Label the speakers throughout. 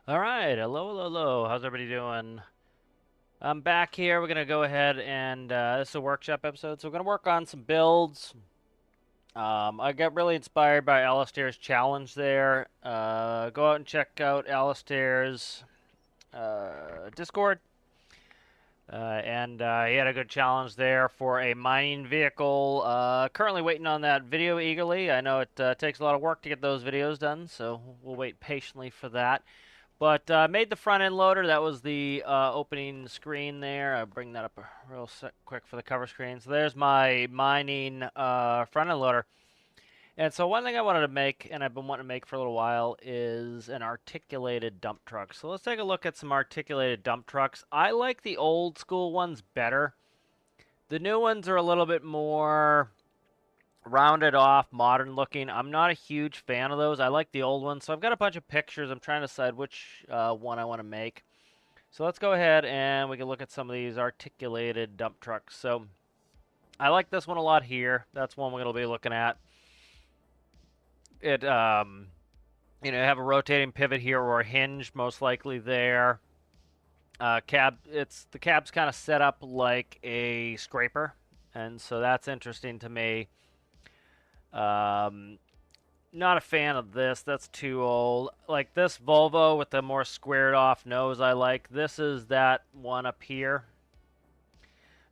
Speaker 1: All right, hello, hello, hello. How's everybody doing? I'm back here. We're gonna go ahead and this is a workshop episode, so we're gonna work on some builds. I got really inspired by Alistair's challenge there. Go out and check out Alistair's Discord. And he had a good challenge there for a mining vehicle. Currently waiting on that video eagerly. I know it takes a lot of work to get those videos done, so we'll wait patiently for that. But made the front end loader. That was the opening screen there. I'll bring that up real quick for the cover screen. So there's my mining front end loader. And so one thing I wanted to make, and I've been wanting to make for a little while, is an articulated dump truck. So let's take a look at some articulated dump trucks. I like the old school ones better. The new ones are a little bit more rounded off, modern looking. I'm not a huge fan of those. I like the old ones. So I've got a bunch of pictures. I'm trying to decide which one I want to make. So let's go ahead and we can look at some of these articulated dump trucks. So I like this one a lot here. That's one we're going to be looking at. It, have a rotating pivot here or a hinge most likely there. The cab's kind of set up like a scraper, and so that's interesting to me. Um, Not a fan of this. That's too old. Like this Volvo with the more squared off nose I like. This is that one up here.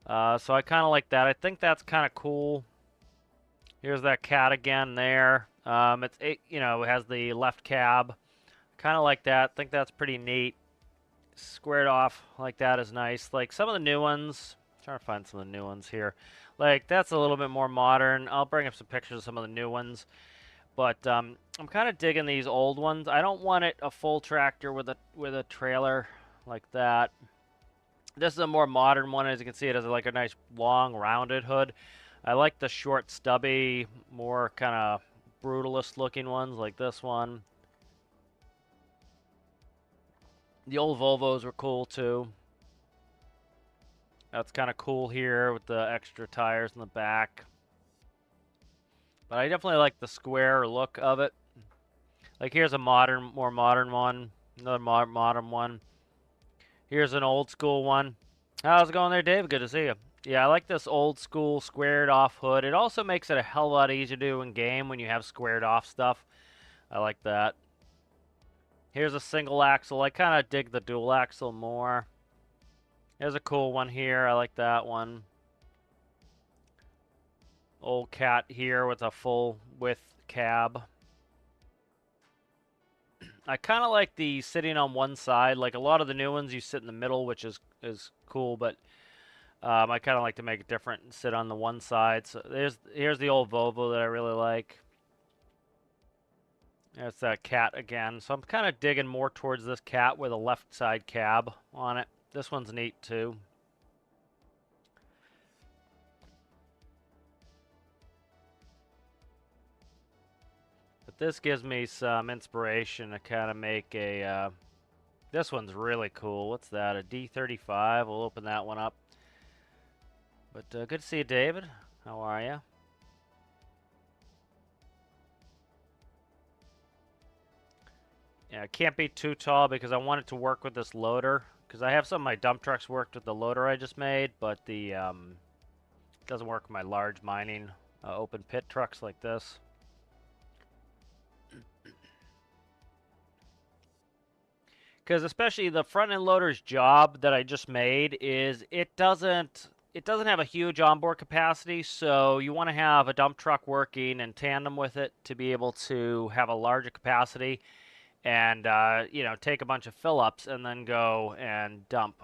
Speaker 1: So I kind of like that. I think that's kind of cool. Here's that cat again there. It has the left cab. Kind of like that. Think that's pretty neat. Squared off like that is nice. Like some of the new ones. I'm trying to find some of the new ones here. Like that's a little bit more modern. I'll bring up some pictures of some of the new ones. But I'm kind of digging these old ones. I don't want it a full tractor with a trailer like that. This is a more modern one. As you can see, it has like a nice long rounded hood. I like the short stubby, more kind of brutalist looking ones like this one. The old Volvos were cool too. That's kind of cool here with the extra tires in the back. But I definitely like the square look of it. Like here's a more modern one. Another modern one. Here's an old school one. How's it going there, Dave? Good to see you. Yeah, I like this old school squared off hood. It also makes it a hell of a lot easier to do in game when you have squared off stuff. I like that. Here's a single axle. I kind of dig the dual axle more. Here's a cool one here. I like that one. Old cat here with a full width cab. I kind of like the sitting on one side. Like a lot of the new ones, you sit in the middle, which is cool. But I kind of like to make it different and sit on the one side. So here's the old Volvo that I really like. There's that cat again. So I'm kind of digging more towards this cat with a left side cab on it. This one's neat too. But this gives me some inspiration to kind of make a... this one's really cool. What's that? A D35. We'll open that one up. But good to see you, David. How are you? Yeah, it can't be too tall because I want it to work with this loader. Because I have some of my dump trucks worked with the loader I just made, but the doesn't work with my large mining open pit trucks like this. Because especially the front end loader's job that I just made is it doesn't have a huge onboard capacity, so you want to have a dump truck working in tandem with it to be able to have a larger capacity and take a bunch of fill ups and then go and dump.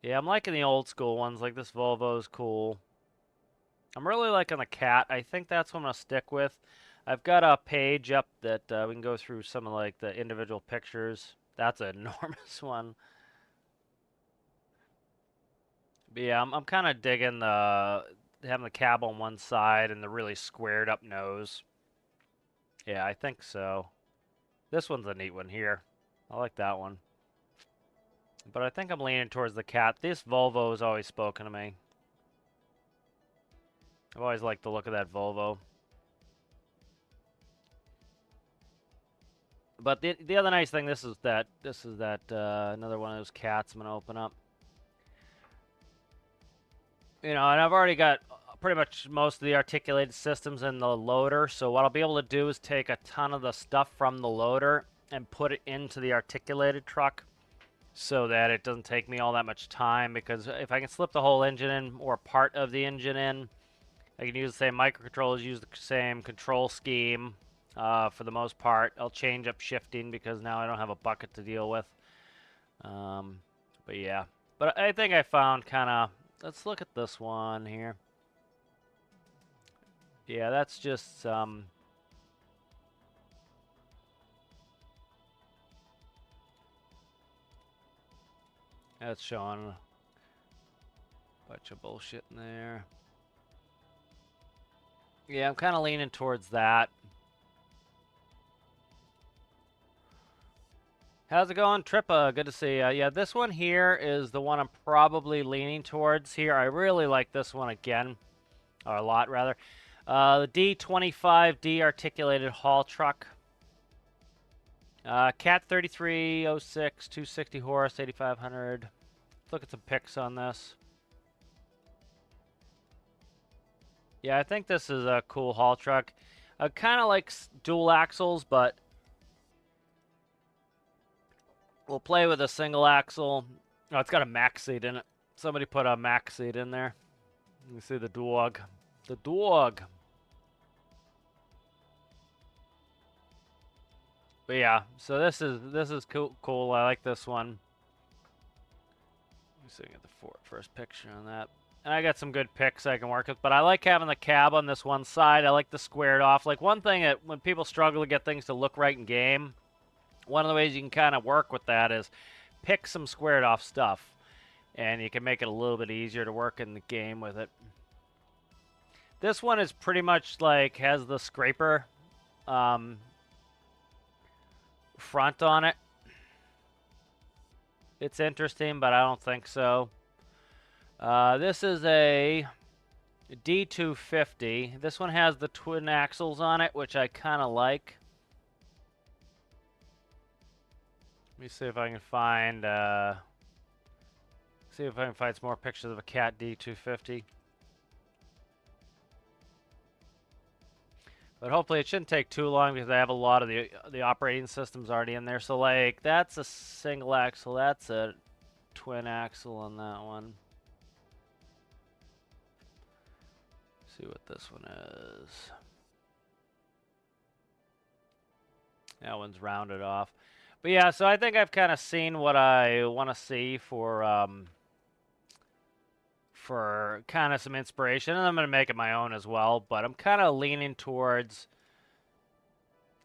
Speaker 1: Yeah, I'm liking the old school ones. Like this Volvo is cool. I'm really liking the cat. I think that's what I'm gonna stick with. I've got a page up that we can go through some of like the individual pictures. That's an enormous one. But yeah, I'm kind of digging the having the cab on one side and the really squared up nose. Yeah, I think so. This one's a neat one here. I like that one. But I think I'm leaning towards the cat. This Volvo has always spoken to me. I've always liked the look of that Volvo. But the other nice thing, this is that another one of those cats I'm gonna open up. You know, and I've already got pretty much most of the articulated systems in the loader. So what I'll be able to do is take a ton of the stuff from the loader and put it into the articulated truck, so that it doesn't take me all that much time. Because if I can slip the whole engine in or part of the engine in, I can use the same microcontrollers, use the same control scheme. For the most part, I'll change up shifting because now I don't have a bucket to deal with. But yeah, but I think I found kind of. Let's look at this one here. Yeah, that's just that's showing a bunch of bullshit in there. Yeah, I'm kind of leaning towards that. How's it going, Trippa? Good to see you. Yeah, this one here is the one I'm probably leaning towards here. I really like this one again, or a lot rather. The D25D articulated haul truck. Cat 3306, 260 horse, 8500. Let's look at some pics on this. Yeah, I think this is a cool haul truck. I kind of like dual axles, but we'll play with a single axle. Oh, it's got a max seat in it. Somebody put a max seat in there. You see the dog. The dog. But yeah, so this is cool. I like this one. Let me see if I can get the first picture on that. And I got some good picks I can work with, but I like having the cab on this one side. I like the squared off. Like, one thing that when people struggle to get things to look right in game, one of the ways you can kind of work with that is pick some squared off stuff, and you can make it a little bit easier to work in the game with it. This one is pretty much like has the scraper front on it. It's interesting, but I don't think so. This is a D250. This one has the twin axles on it, which I kind of like. Let me see if I can find some more pictures of a Cat D250. But hopefully it shouldn't take too long because I have a lot of the operating systems already in there. So like that's a single axle, that's a twin axle on that one. See what this one is. That one's rounded off. But yeah, so I think I've kind of seen what I want to see for kind of some inspiration, and I'm going to make it my own as well, but I'm kind of leaning towards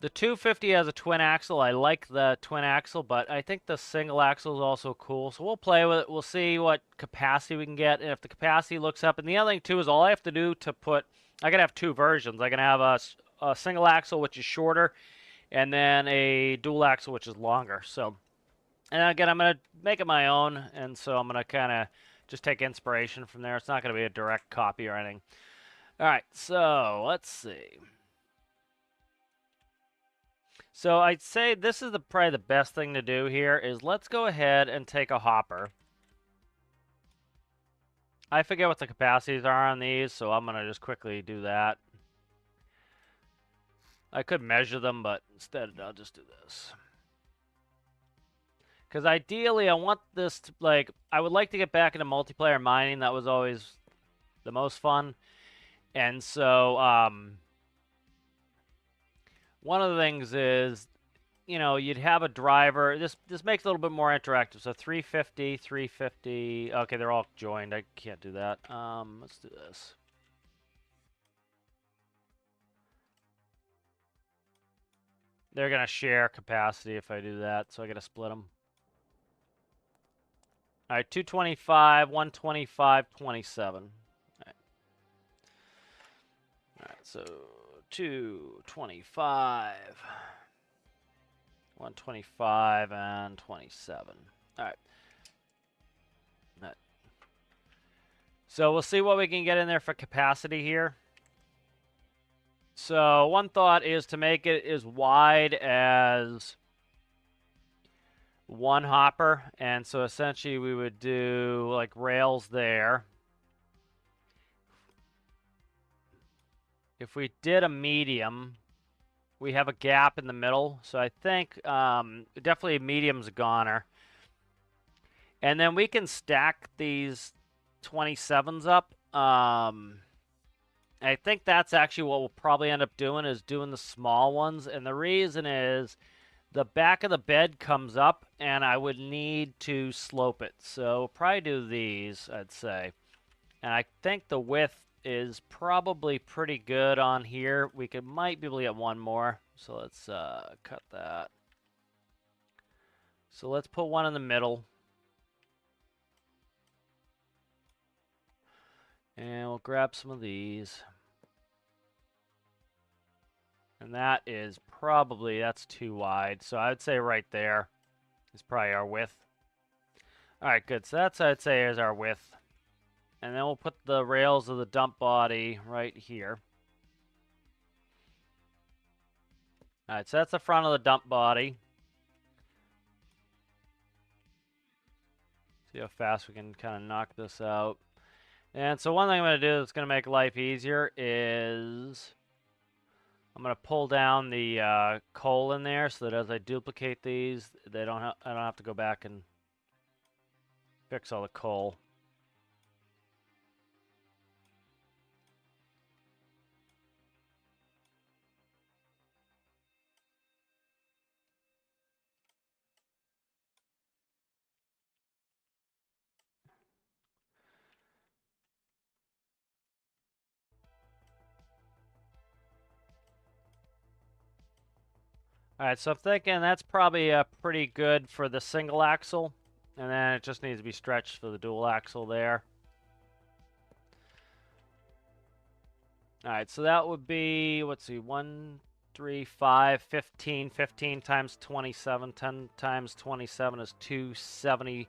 Speaker 1: the 250 as a twin axle. I like the twin axle, but I think the single axle is also cool, so we'll play with it. We'll see what capacity we can get, and if the capacity looks up. And the other thing too is all I have to do to put, I can have two versions. I can have a single axle, which is shorter, and then a dual axle, which is longer. So, and again, I'm going to make it my own, and so I'm going to kind of just take inspiration from there. It's not going to be a direct copy or anything. All right, so let's see. So I'd say this is probably the best thing to do here is let's go ahead and take a hopper. I forget what the capacities are on these, so I'm going to just quickly do that. I could measure them, but instead I'll just do this. Because ideally I want this to, like, I would like to get back into multiplayer mining. That was always the most fun. And so, one of the things is, you know, you'd have a driver. This makes it a little bit more interactive. So 350, 350. Okay, they're all joined. I can't do that. Let's do this. They're going to share capacity if I do that, so I got to split them. All right, 225, 125, 27. All right, so 225, 125, and 27. All right. So we'll see what we can get in there for capacity here. So one thought is to make it as wide as one hopper, and so essentially we would do like rails there. If we did a medium, we have a gap in the middle, so I think definitely medium's a goner. And then we can stack these 27s up. I think that's actually what we'll probably end up doing, is doing the small ones. And the reason is the back of the bed comes up, and I would need to slope it. So we'll probably do these, I'd say. And I think the width is probably pretty good on here. We might be able to get one more. So let's cut that. So let's put one in the middle. And we'll grab some of these. And that is probably, that's too wide. So I would say right there is probably our width. All right, good. So that's, I'd say, is our width. And then we'll put the rails of the dump body right here. All right, so that's the front of the dump body. See how fast we can kind of knock this out. And so one thing I'm going to do that's going to make life easier is I'm going to pull down the coal in there so that as I duplicate these, I don't have to go back and fix all the coal. All right, so I'm thinking that's probably pretty good for the single axle, and then it just needs to be stretched for the dual axle there. All right, so that would be, let's see, 1, 3, 5, 15. 15 times 27. 10 times 27 is 270,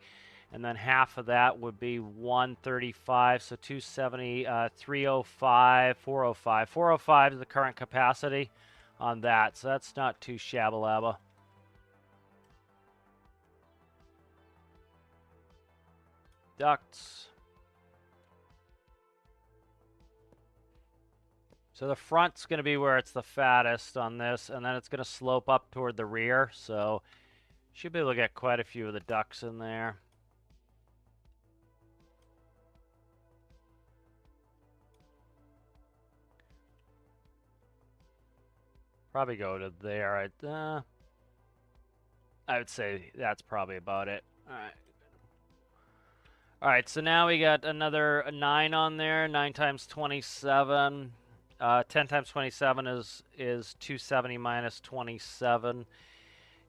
Speaker 1: and then half of that would be 135. So 270, 305, 405. 405 is the current capacity on that, so that's not too shabba-labba. Ducts. So the front's going to be where it's the fattest on this, and then it's going to slope up toward the rear, so should be able to get quite a few of the ducts in there. Probably go to there. I would say that's probably about it. All right. All right, so now we got another 9 on there. 9 times 27. 10 times 27 is 270 minus 27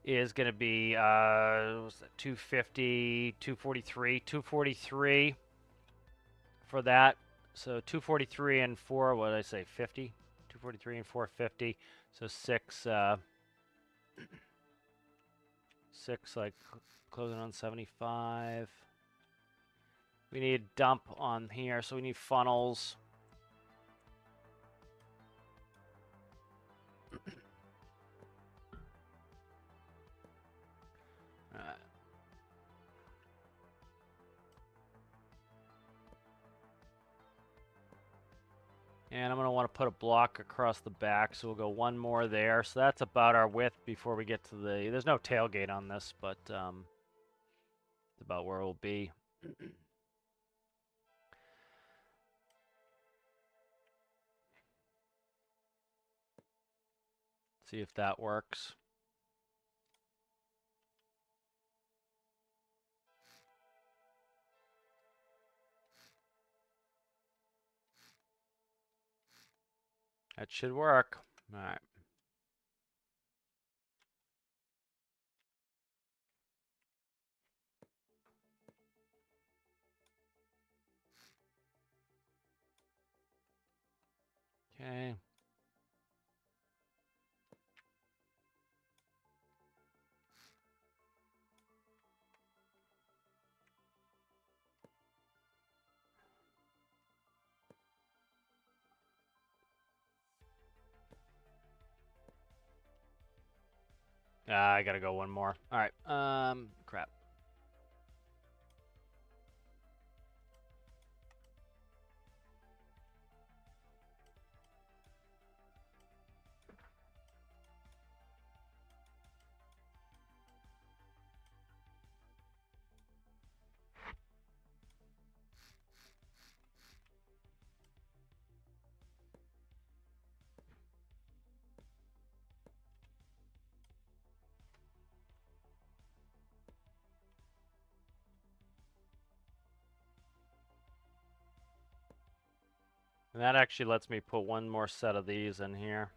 Speaker 1: is going to be what's that, 250, 243. 243 for that. So 243 and 4, what did I say, 50? 243 and 450. So 6, 6, like closing on 75. We need dump on here, so we need funnels. And I'm going to want to put a block across the back, so we'll go one more there. So that's about our width before we get to the... There's no tailgate on this, but it's about where we'll be. See if that works. That should work. All right. Okay. I gotta go one more. All right. Crap. And that actually lets me put one more set of these in here.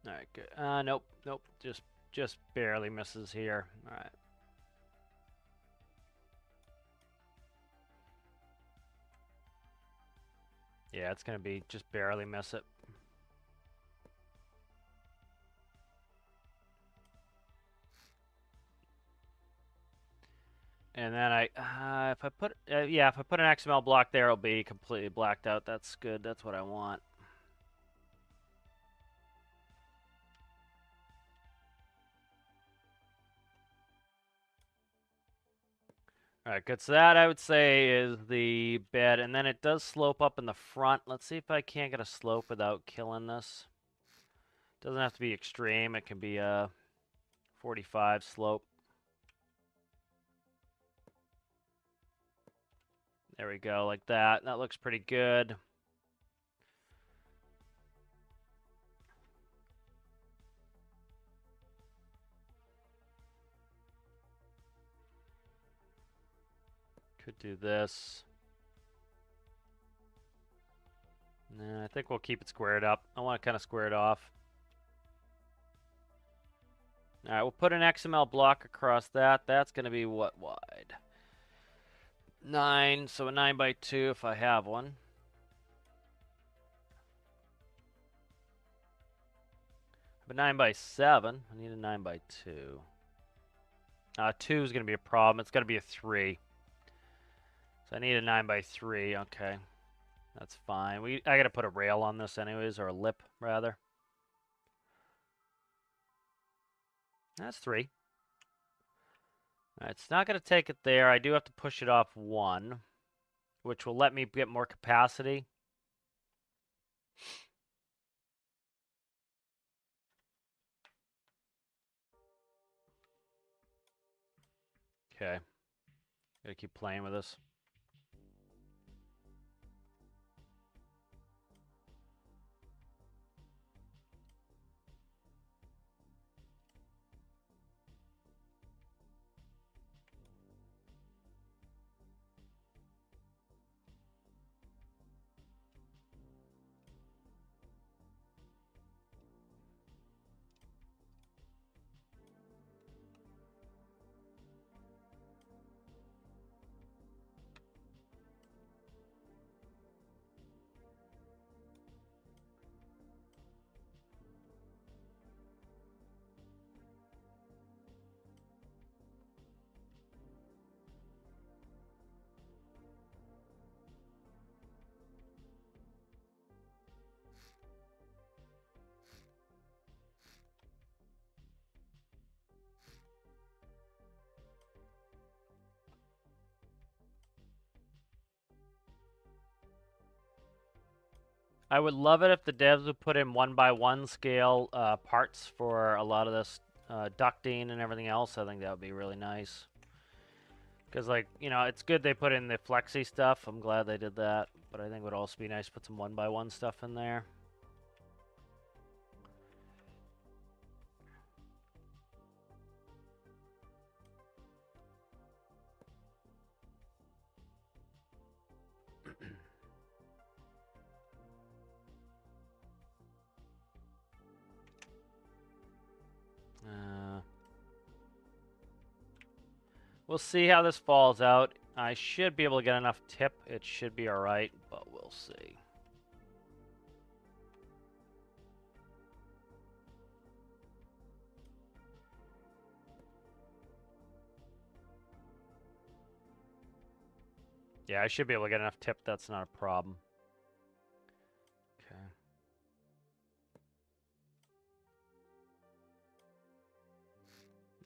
Speaker 1: All right, good. Nope, nope. Just barely misses here. All right. Yeah, it's gonna be just barely miss it. And then if I put an XML block there, it'll be completely blacked out. That's good. That's what I want. All right, good. So that I would say is the bed, and then it does slope up in the front. Let's see if I can't get a slope without killing this. Doesn't have to be extreme. It can be a 45 slope. There we go, like that. That looks pretty good. Could do this. Nah, I think we'll keep it squared up. I want to kind of square it off. All right, we'll put an XML block across that. That's going to be what wide? 9, so a 9 by 2 if I have one. But 9 by 7. I need a 9 by 2. 2 is going to be a problem. It's going to be a 3. So I need a 9 by 3. Okay. That's fine. I got to put a rail on this anyways, or a lip, rather. That's 3. All right, it's not going to take it there. I do have to push it off 1, which will let me get more capacity. Okay. Gotta keep playing with this. I would love it if the devs would put in 1x1 scale parts for a lot of this ducting and everything else. I think that would be really nice. Because, like, you know, it's good they put in the flexi stuff. I'm glad they did that. But I think it would also be nice to put some 1x1 stuff in there. We'll see how this falls out. I should be able to get enough tip. It should be alright, but we'll see. Yeah, I should be able to get enough tip. That's not a problem. Okay.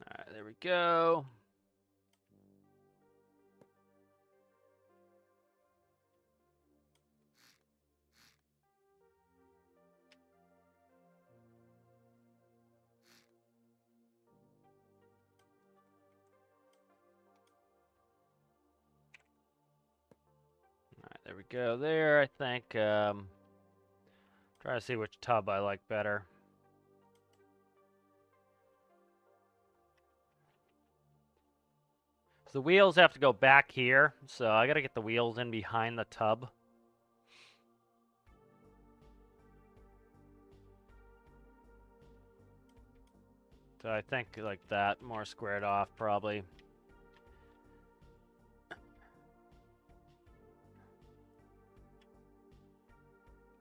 Speaker 1: All right, there we go. All right, there we go. There, I think. Trying to see which tub I like better. So the wheels have to go back here, so I gotta get the wheels in behind the tub. So I think like that, more squared off probably.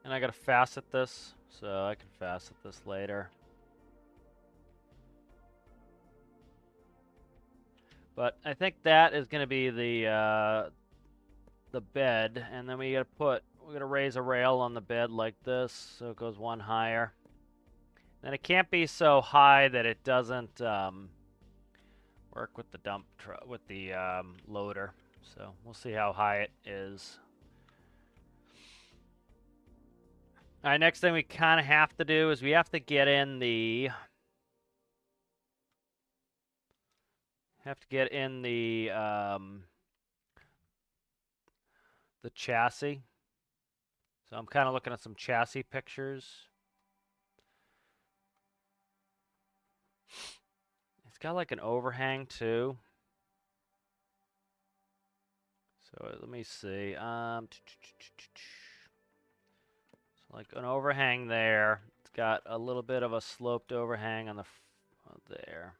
Speaker 1: And I gotta facet this, so I can facet this later. But I think that is gonna be the bed, and then we're gonna raise a rail on the bed like this, so it goes one higher. And it can't be so high that it doesn't work with the loader. So we'll see how high it is. All right, next thing we kind of have to do is we have to get in the the chassis. So I'm kind of looking at some chassis pictures. It's got like an overhang too. So let me see. So like an overhang there. It's got a little bit of a sloped overhang on the there.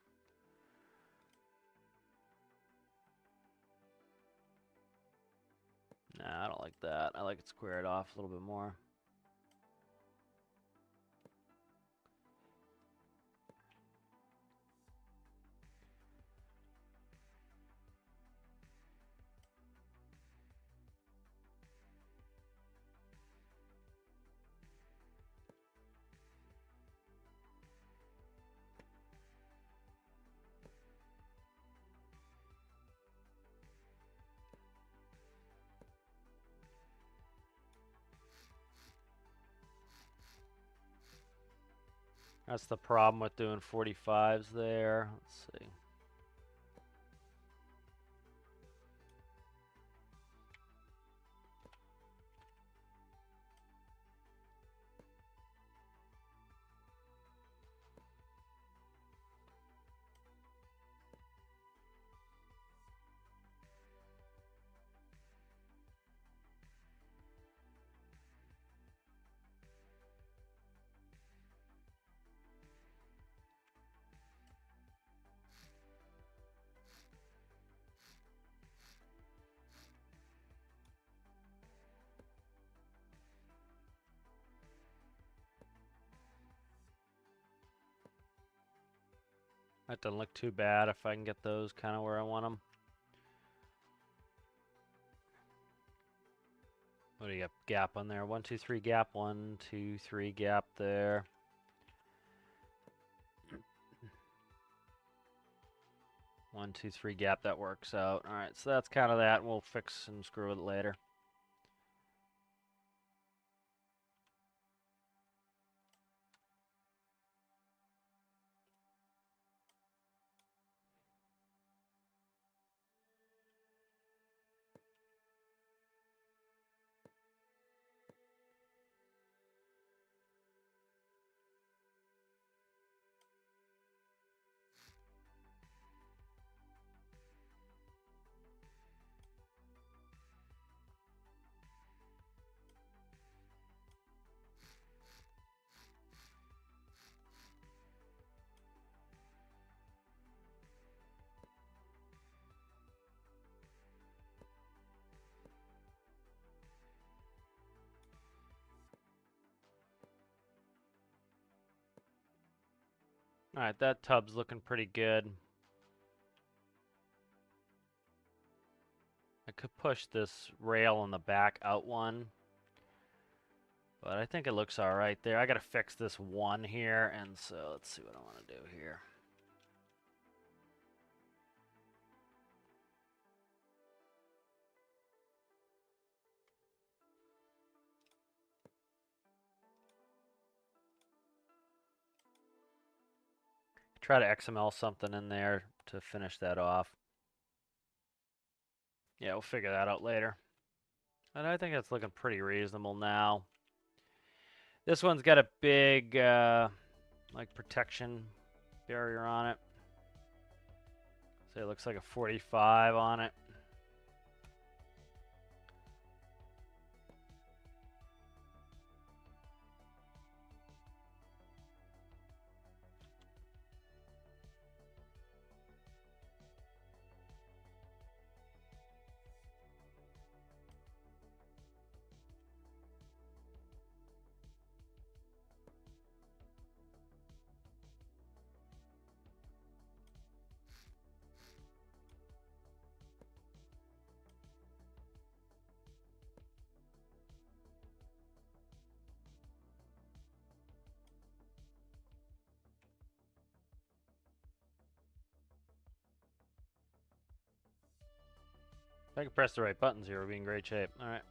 Speaker 1: Nah, I don't like that. I like it squared off a little bit more. That's the problem with doing 45s there. Let's see. That doesn't look too bad if I can get those kind of where I want them. What do you got? Gap on there. 1, 2, 3 gap. 1, 2, 3 gap there. One, two, three gap. That works out. All right, so that's kind of that. We'll fix and screw it later. All right, that tub's looking pretty good. I could push this rail in the back out one, but I think it looks all right there. I got to fix this one here, and so let's see what I want to do here. Try to XML something in there to finish that off. Yeah, we'll figure that out later. And I think it's looking pretty reasonable now. This one's got a big, like, protection barrier on it. So it looks like a 45 on it. If I can press the right buttons here, we'll be in great shape. All right.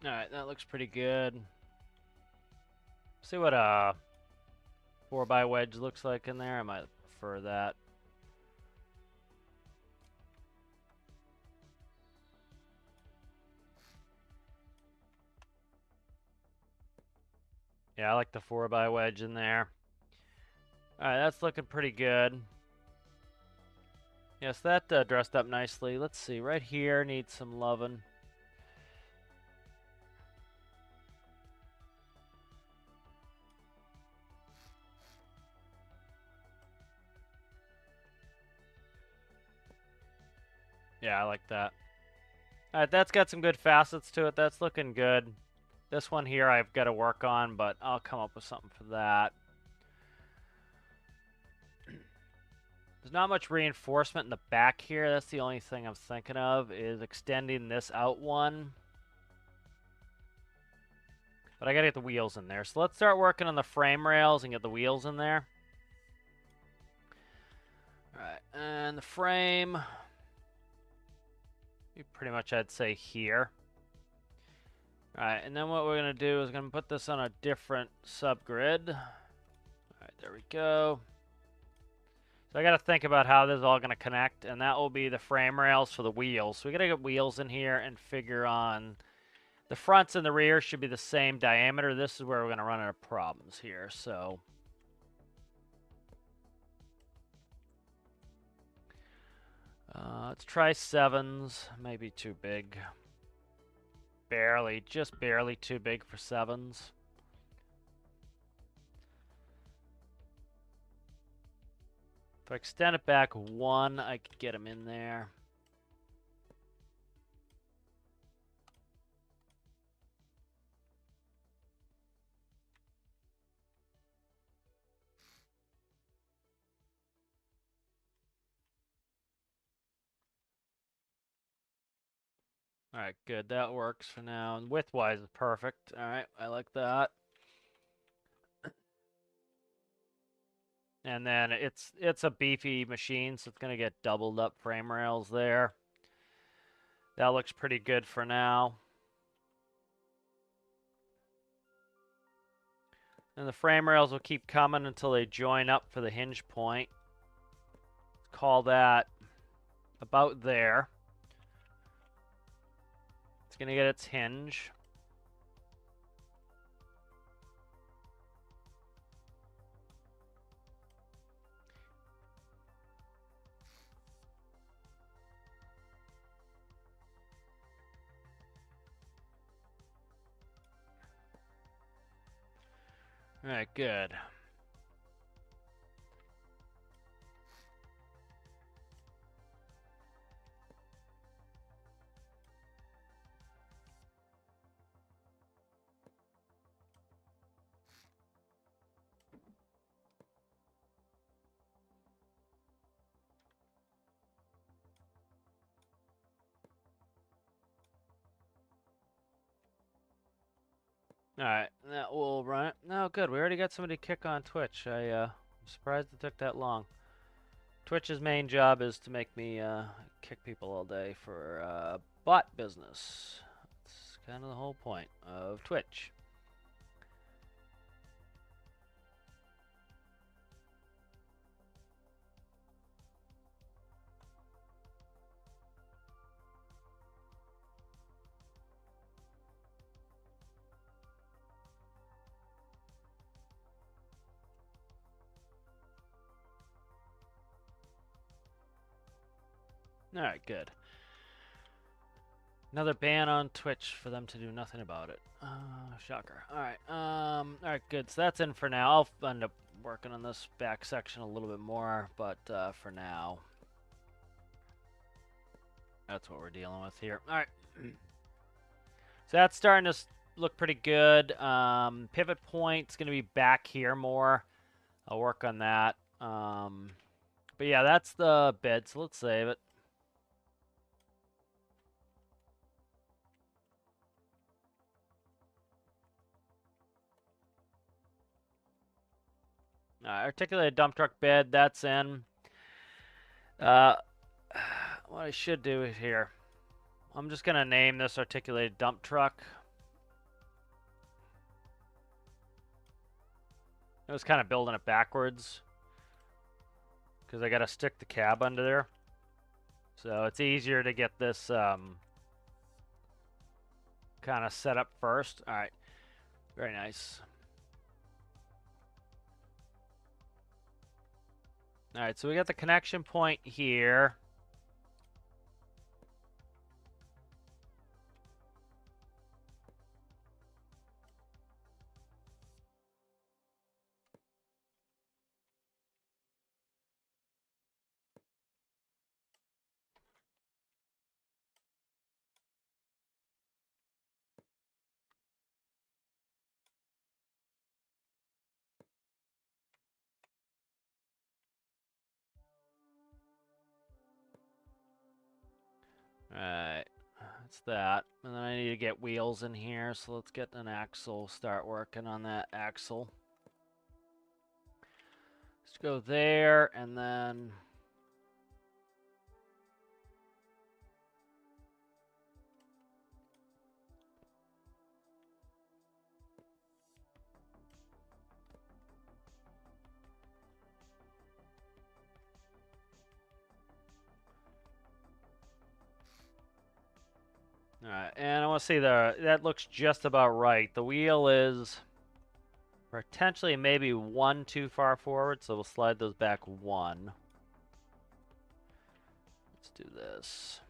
Speaker 1: All right, that looks pretty good. See what a 4x wedge looks like in there. I might prefer that. Yeah, I like the 4x wedge in there. All right, that's looking pretty good. Yes, that dressed up nicely. Let's see, right here needs some loving. Yeah, I like that. All right, that's got some good facets to it. That's looking good. This one here I've got to work on, but I'll come up with something for that. There's not much reinforcement in the back here. That's the only thing I'm thinking of, is extending this out one. But I gotta get the wheels in there. So let's start working on the frame rails and get the wheels in there. Alright, and the frame, pretty much I'd say here. Alright, and then what we're gonna do is gonna put this on a different subgrid. Alright, there we go. So I got to think about how this is all going to connect, and that will be the frame rails for the wheels. So we got to get wheels in here and figure on the fronts and the rear should be the same diameter. This is where we're going to run into problems here. So let's try 7s. Maybe too big. Barely, just barely too big for 7s. If I extend it back 1, I could get them in there. All right, good. That works for now. And width-wise is perfect. All right, I like that. And then it's a beefy machine, so it's going to get doubled up frame rails there. That looks pretty good for now. And the frame rails will keep coming until they join up for the hinge point. Call that about there. It's going to get its hinge. All right, good. All right, that will run it. No, good. We already got somebody kick on Twitch. I'm surprised it took that long. Twitch's main job is to make me kick people all day for bot business. That's kind of the whole point of Twitch. All right, good. Another ban on Twitch for them to do nothing about it. Shocker. All right, good. So that's in for now. I'll end up working on this back section a little bit more, but for now, that's what we're dealing with here. All right. So that's starting to look pretty good. Pivot point's going to be back here more. I'll work on that. But yeah, that's the bid, so let's save it. Articulated dump truck bed, that's in. What I should do here, I'm just going to name this articulated dump truck. I was kind of building it backwards because I got to stick the cab under there. So it's easier to get this kind of set up first. All right, very nice. All right, so we got the connection point here. Alright, that's that. And then I need to get wheels in here, so let's get an axle, start working on that axle. Let's go there, and then... Alright, and I want to see that looks just about right. The wheel is potentially maybe one too far forward, so we'll slide those back one. Let's do this.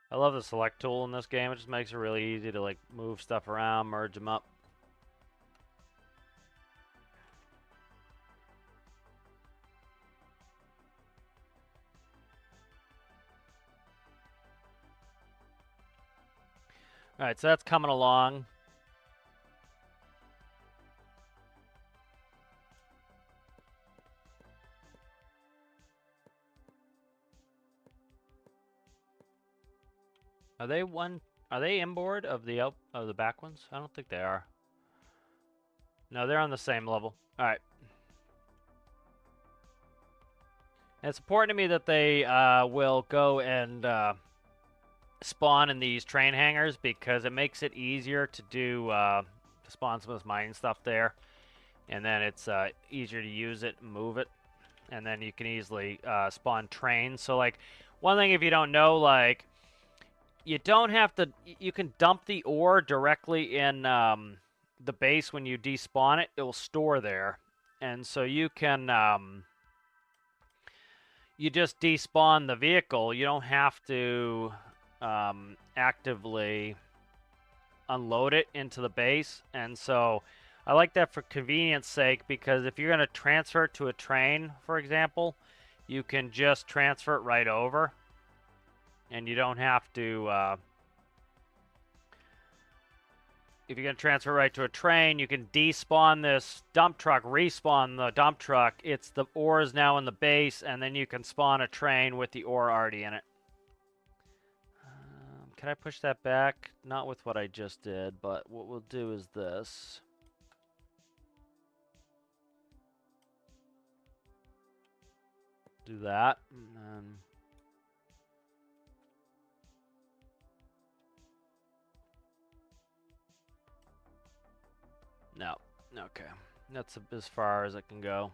Speaker 1: I love the select tool in this game. It just makes it really easy to like move stuff around, merge them up. Alright, so that's coming along. Are they one? Are they inboard of the back ones? I don't think they are. No, they're on the same level. All right. And it's important to me that they will go and spawn in these train hangars because it makes it easier to do to spawn some of this mining stuff there, and then it's easier to use it and move it, and then you can easily spawn trains. So like one thing, if you don't know, like you don't have to, you can dump the ore directly in the base. When you despawn it, it will store there, and so you can you just despawn the vehicle. You don't have to actively unload it into the base. And so I like that for convenience sake, because if you're going to transfer it to a train, for example, you can just transfer it right over, and you don't have to if you're going to transfer right to a train, you can despawn this dump truck, respawn the dump truck. It's the ore is now in the base, and then you can spawn a train with the ore already in it. Can I push that back? Not with what I just did, but what we'll do is this. Do that, and then... No. Okay. That's as far as it can go.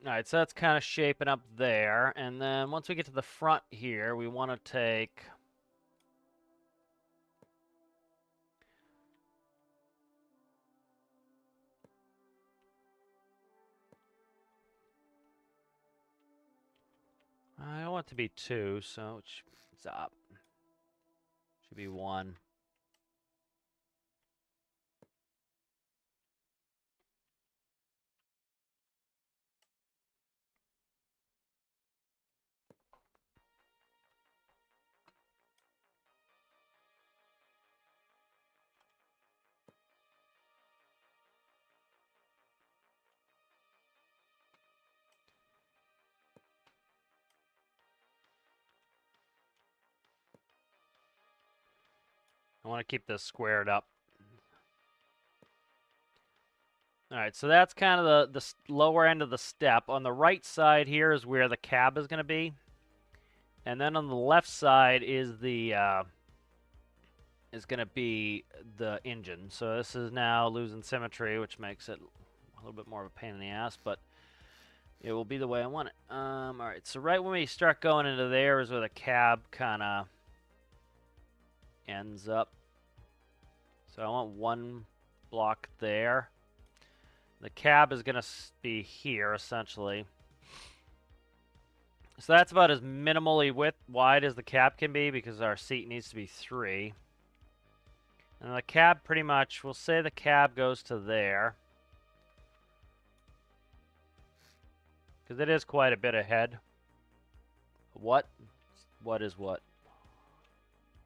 Speaker 1: Alright, so that's kind of shaping up there. And then once we get to the front here, we want to take... I don't want it to be 2, so stop. Should be 1. I want to keep this squared up. Alright, so that's kind of the lower end of the step. On the right side here is where the cab is going to be. And then on the left side is the going to be the engine. So this is now losing symmetry, which makes it a little bit more of a pain in the ass, but it will be the way I want it. Alright, so right when we start going into there is where the cab kind of ends up. So I want 1 block there. The cab is going to be here, essentially. So that's about as minimally wide as the cab can be, because our seat needs to be 3. And the cab pretty much, we'll say the cab goes to there. Because it is quite a bit ahead. What? What is what?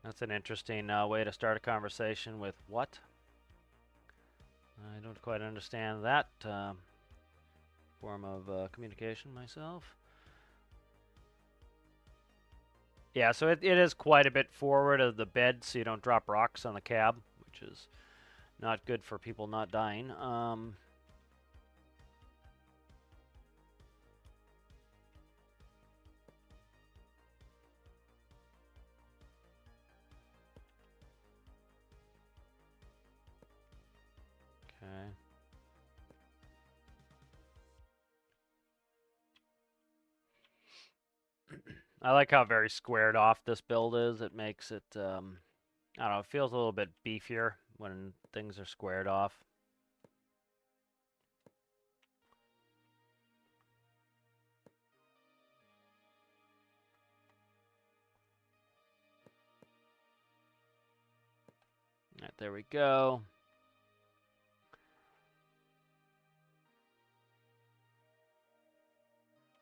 Speaker 1: That's an interesting way to start a conversation with what? I don't quite understand that form of communication myself. Yeah, so it is quite a bit forward of the bed, so you don't drop rocks on the cab, which is not good for people not dying. Okay. I like how very squared off this build is. It makes it, I don't know, it feels a little bit beefier when things are squared off. All right, there we go.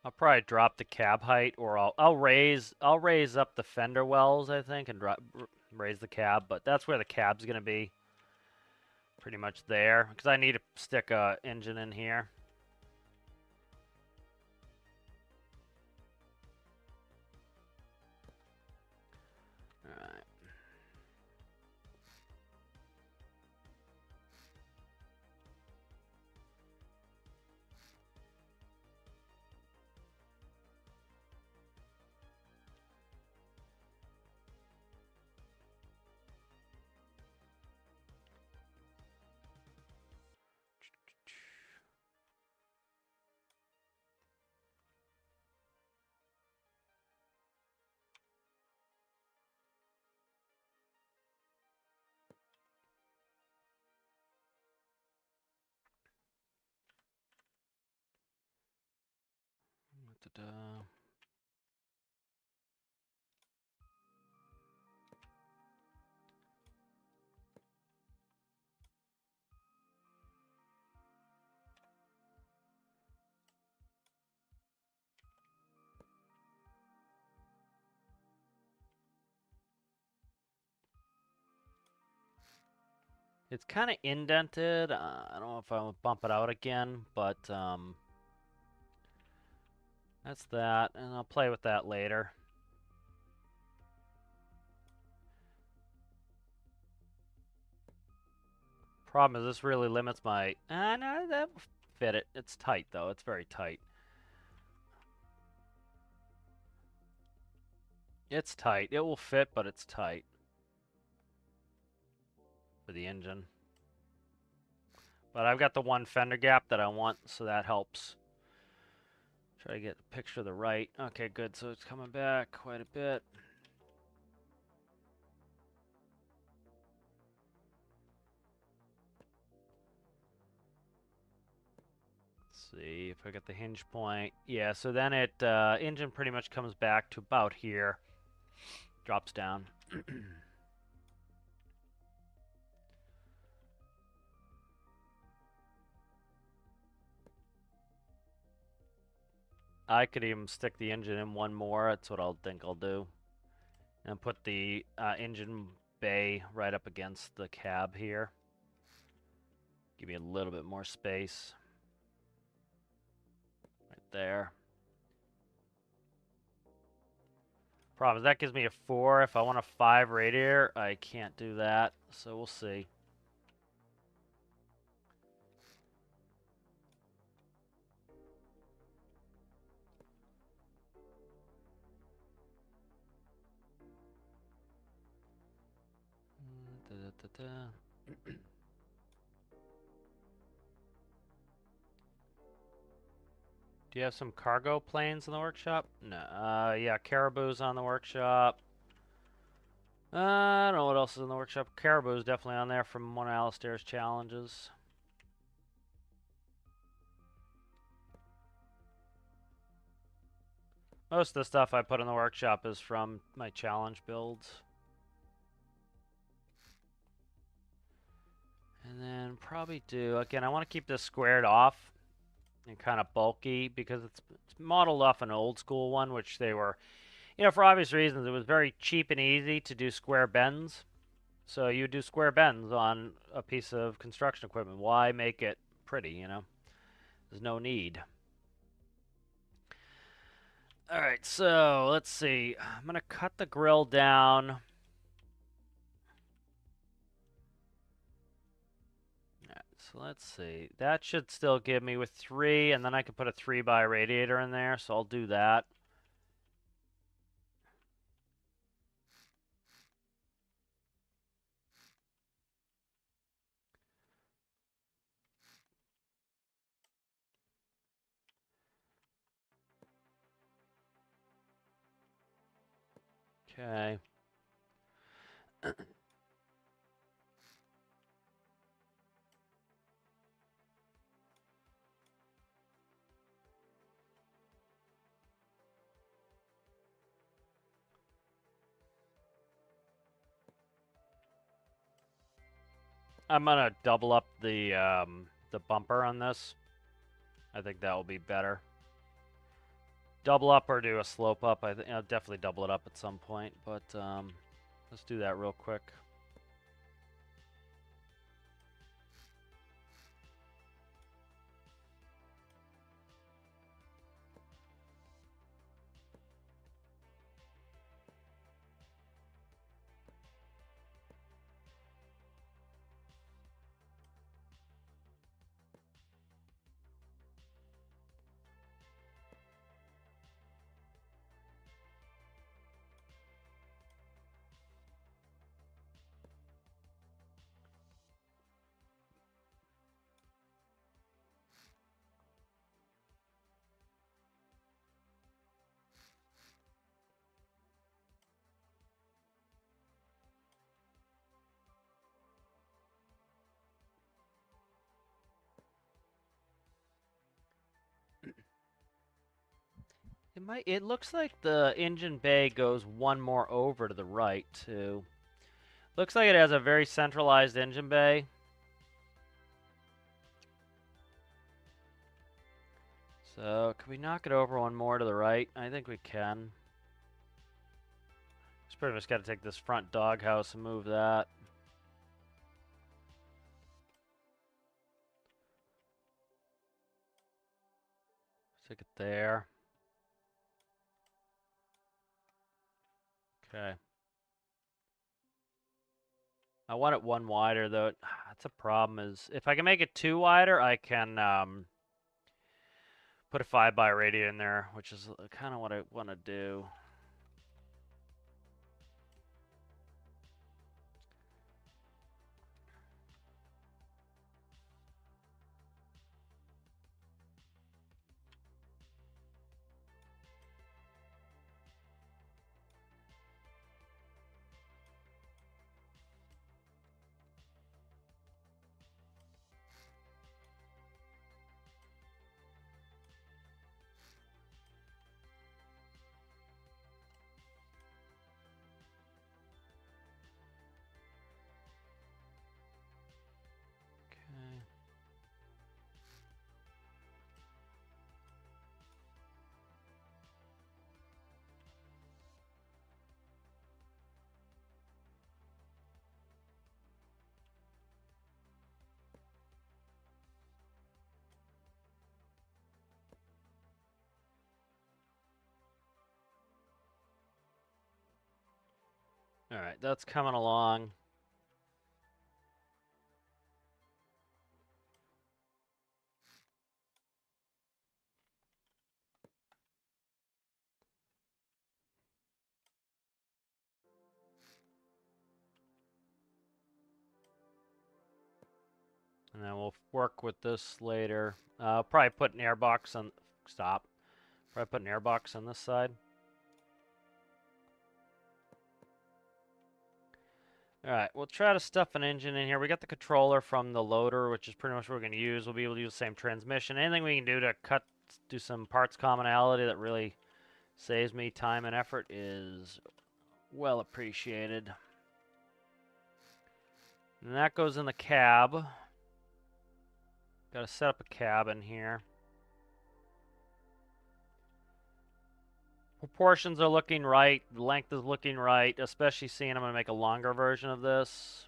Speaker 1: I'll probably drop the cab height, or I'll raise up the fender wells, I think, and raise the cab. But that's where the cab's gonna be, pretty much there, because I need to stick a engine in here. All right. Da-da. It's kind of indented. I don't know if I will bump it out again, but that's that, and I'll play with that later. Problem is, this really limits my. No, that fit it. It's tight though. It's very tight. It's tight. It will fit, but it's tight for the engine. But I've got the one fender gap that I want, so that helps. Try to get a picture of the right. Okay, good. So it's coming back quite a bit. Let's see if I get the hinge point. Yeah, so then it engine pretty much comes back to about here. Drops down. I could even stick the engine in one more. That's what I'll think I'll do. And put the engine bay right up against the cab here. Give me a little bit more space. Right there. Problem is that gives me a 4. If I want a 5 radiator, I can't do that. So we'll see. Da, da, da, da. Do you have some cargo planes in the workshop? No. Yeah, Caribou's on the workshop. I don't know what else is in the workshop. Caribou's definitely on there from one of Alistair's challenges. Most of the stuff I put in the workshop is from my challenge builds. And then probably do, again, I want to keep this squared off and kind of bulky because it's modeled off an old school one, which they were, for obvious reasons, it was very cheap and easy to do square bends. So you do square bends on a piece of construction equipment. Why make it pretty, There's no need. All right, so let's see. I'm going to cut the grill down. So let's see. That should still give me with 3, and then I can put a 3x radiator in there, so I'll do that. Okay. I'm gonna double up the bumper on this. I think that will be better. double up or do a slope up. I think I'll definitely double it up at some point, but let's do that real quick. It looks like the engine bay goes one more over to the right too. Looks like it has a very centralized engine bay. So, can we knock it over one more to the right? I think we can. Just pretty much got to take this front doghouse and move that. Stick it there. Okay. I want it one wider though. That's a problem is if I can make it two wider, I can put a 5x radiator in there, which is kind of what I want to do. Okay. All right, that's coming along. And then we'll work with this later. Probably put an airbox on. Stop. Probably put an airbox on this side. All right, we'll try to stuff an engine in here. We got the controller from the loader, which is pretty much what we're going to use. We'll be able to use the same transmission. Anything we can do to do some parts commonality that really saves me time and effort is well appreciated. And that goes in the cab. Got to set up a cab in here. Proportions are looking right. The length is looking right, especially seeing I'm going to make a longer version of this.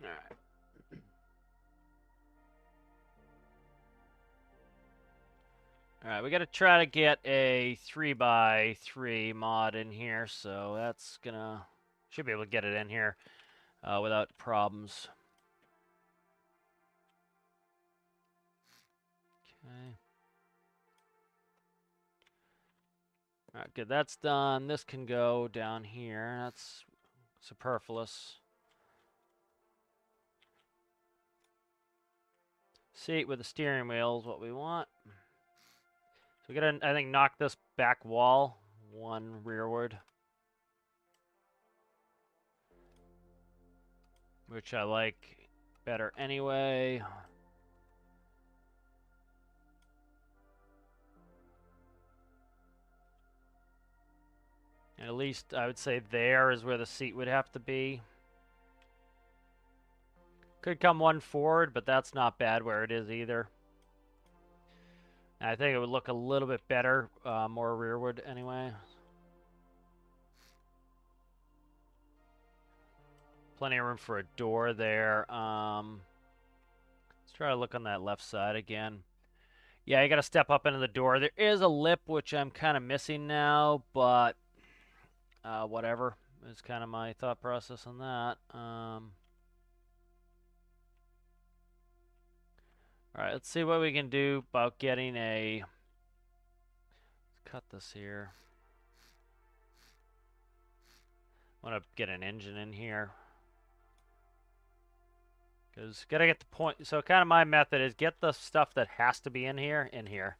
Speaker 1: All right. All right, we got to try to get a 3x3 mod in here, so that's gonna should be able to get it in here without problems. Okay. All right, good. That's done. This can go down here. That's superfluous. Seat with the steering wheel is what we want. So we gotta, I think, knock this back wall one rearward, which I like better anyway. And at least I would say there is where the seat would have to be. Could come one forward, but that's not bad where it is either. And I think it would look a little bit better, more rearward anyway. Plenty of room for a door there. Let's try to look on that left side again. Yeah, you got to step up into the door. There is a lip, which I'm kind of missing now, but whatever. Is kind of my thought process on that. All right, let's see what we can do about getting a... Let's cut this here. I want to get an engine in here. Because gotta get the point. So kind of my method is get the stuff that has to be in here.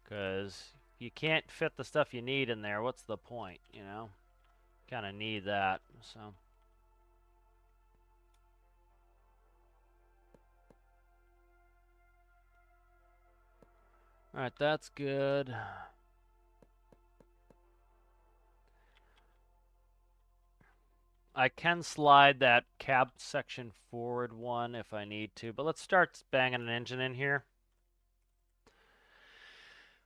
Speaker 1: Because you can't fit the stuff you need in there. What's the point, you know? Kind of need that, so... Alright, that's good. I can slide that cab section forward one if I need to, but let's start banging an engine in here.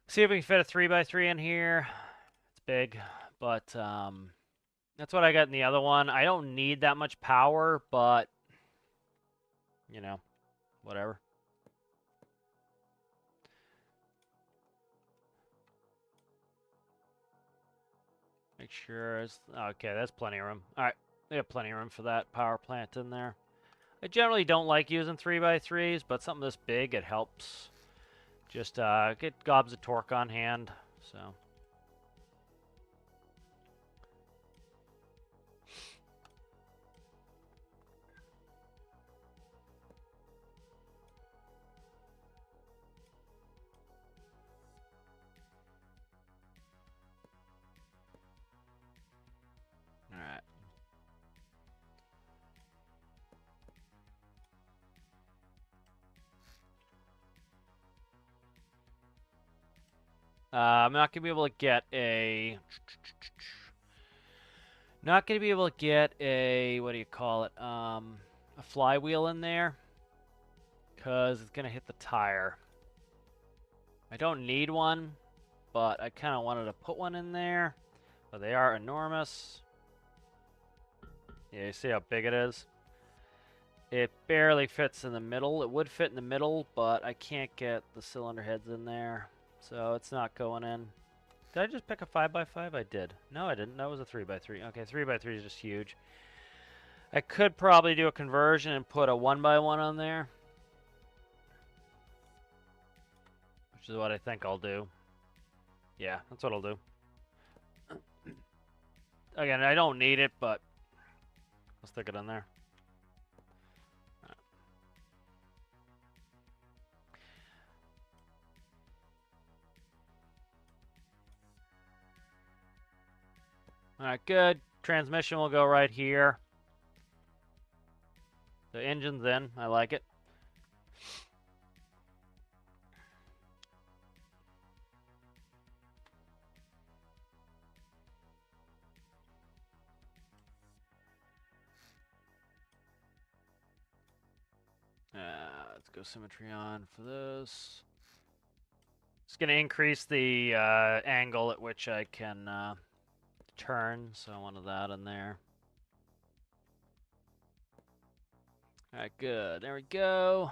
Speaker 1: See if we can fit a 3x3 in here. It's big, but that's what I got in the other one. I don't need that much power, but, you know, whatever. Make sure it's... Okay, that's plenty of room. All right, we have plenty of room for that power plant in there. I generally don't like using 3x3s, but something this big, it helps. Just get gobs of torque on hand, so... Alright. I'm not going to be able to get a... Not going to be able to get a... What do you call it? A flywheel in there. Because it's going to hit the tire. I don't need one, but I kind of wanted to put one in there. But they are enormous. Yeah, you see how big it is? It barely fits in the middle. It would fit in the middle, but I can't get the cylinder heads in there. So it's not going in. Did I just pick a 5x5? I did. No, I didn't. That was a 3x3. Okay, 3x3 is just huge. I could probably do a conversion and put a 1x1 on there. Which is what I think I'll do. Yeah, that's what I'll do. Again, I don't need it, but I'll stick it in there. Alright, good. Transmission will go right here. The engine's in. I like it. Let's go symmetry on for this. It's going to increase the angle at which I can turn, so I wanted that in there. Alright, good. There we go.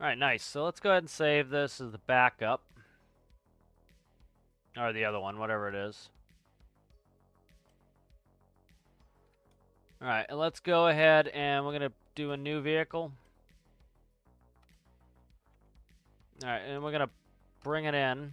Speaker 1: Alright, nice. So let's go ahead and save this as the backup. Or the other one, whatever it is. Alright, and let's go ahead and we're going to do a new vehicle. Alright, and we're going to bring it in.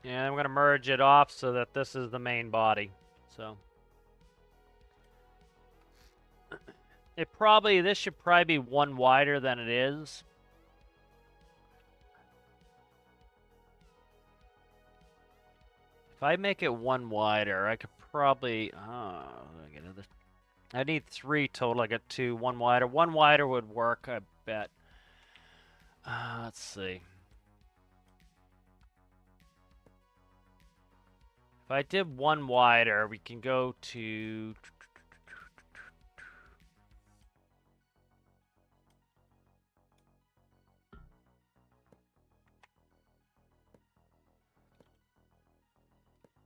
Speaker 1: And I'm going to merge it off so that this is the main body. So this should probably be one wider than it is. If I make it one wider, I could probably... I need 3 total. I got 2. One wider. One wider would work, I bet. Let's see. If I did one wider, we can go to...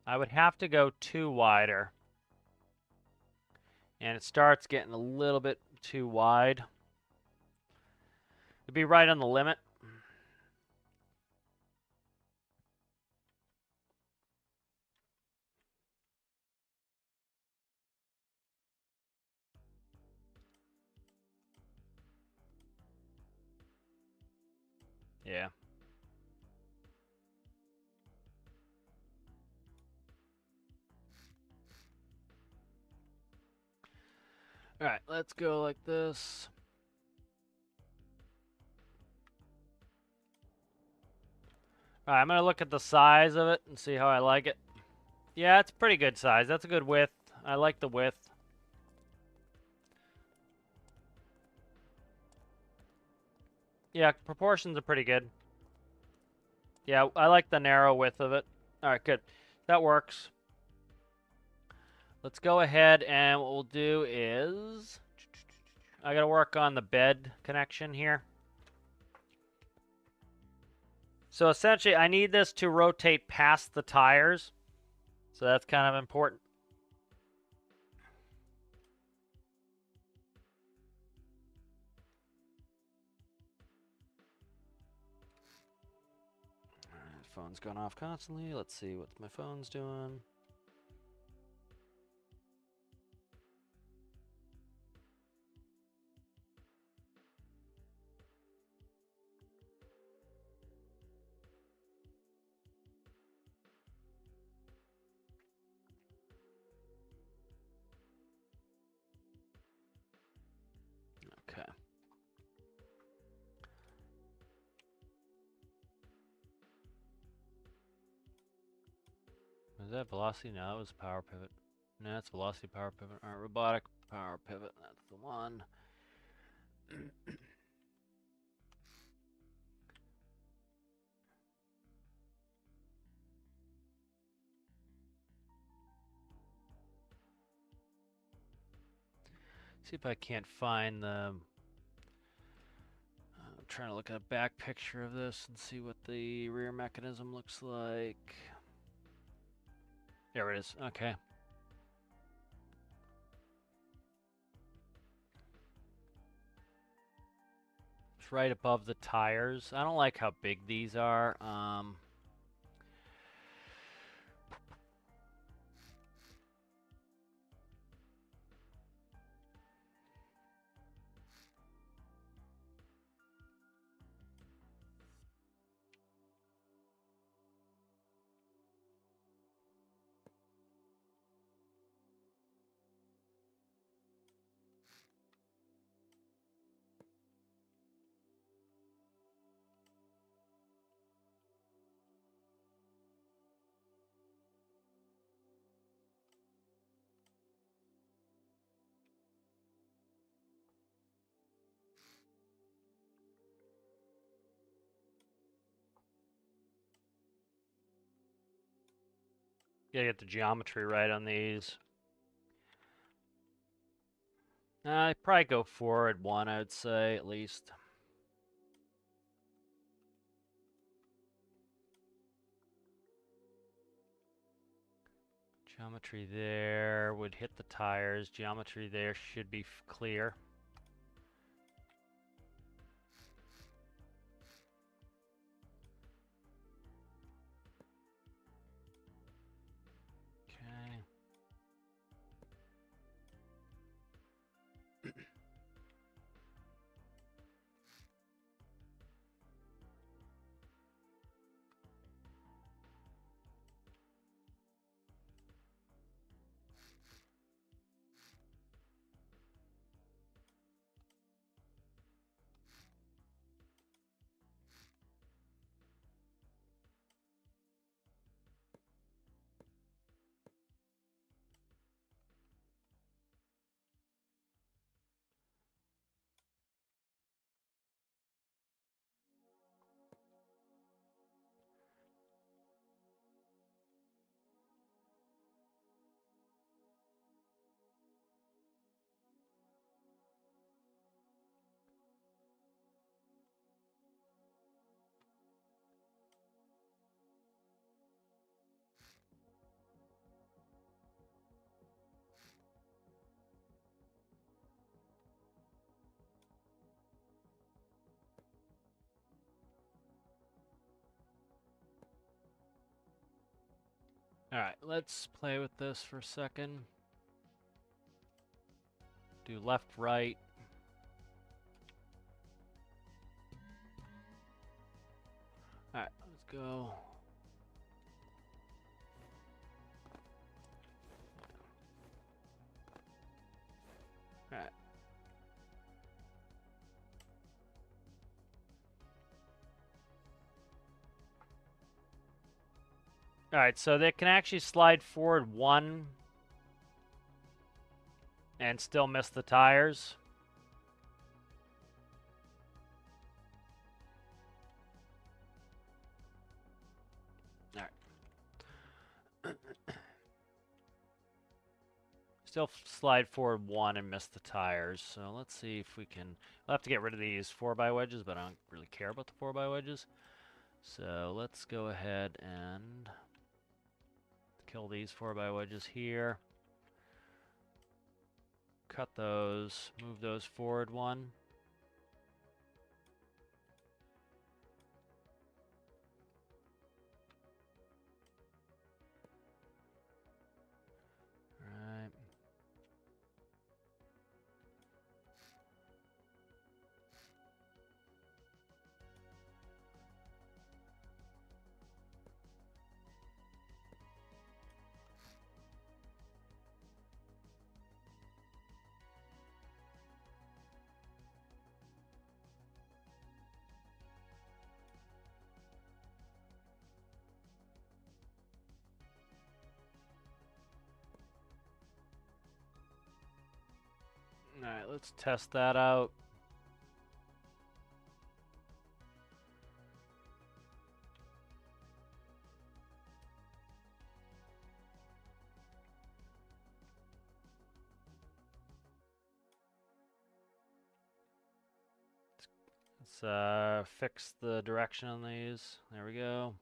Speaker 1: I would have to go 2 wider. And it starts getting a little bit too wide. It'd be right on the limit. Yeah. Alright, let's go like this. Alright, I'm going to look at the size of it and see how I like it. Yeah, it's pretty good size. That's a good width. I like the width. Yeah, proportions are pretty good. Yeah, I like the narrow width of it. Alright, good. That works. Let's go ahead and what we'll do is... I gotta work on the bed connection here. So essentially, I need this to rotate past the tires. So that's kind of important. Alright, phone's going off constantly. Let's see what my phone's doing. Okay. Was that velocity? No, that was power pivot. No, that's velocity power pivot. Alright, robotic power pivot. That's the one. See if I can't find the... I'm trying to look at a back picture of this and see what the rear mechanism looks like. There it is. Okay. It's right above the tires. I don't like how big these are. Gotta get the geometry right on these. I'd probably go forward 1, I would say, at least. Geometry there would hit the tires. Geometry there should be clear. Okay. Alright, let's play with this for a second. Do left, right. Alright, let's go. Alright. Alright, so they can actually slide forward one and still miss the tires. Alright. Still slide forward one and miss the tires. So let's see if we can... We'll have to get rid of these 4x wedges, but I don't really care about the 4x wedges. So let's go ahead and kill these 4x wedges here. Cut those, move those forward one. Alright. Alright, let's test that out. Let's fix the direction on these. There we go.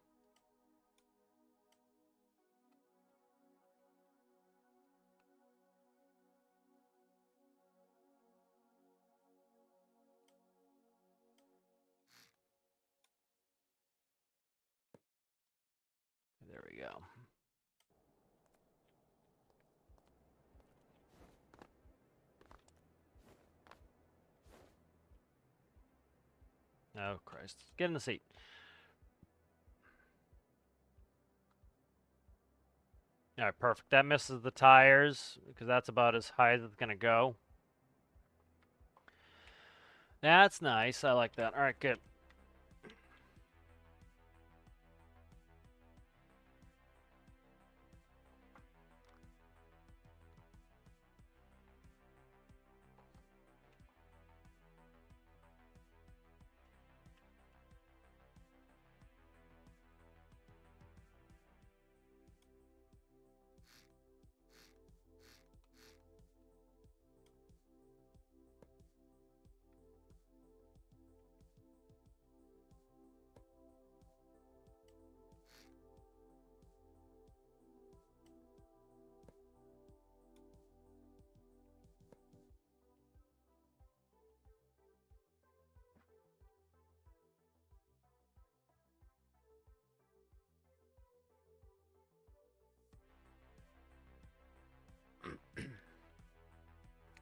Speaker 1: There we go. Oh, Christ. Get in the seat. Alright, perfect. That misses the tires, because that's about as high as it's going to go. That's nice. I like that. Alright, good.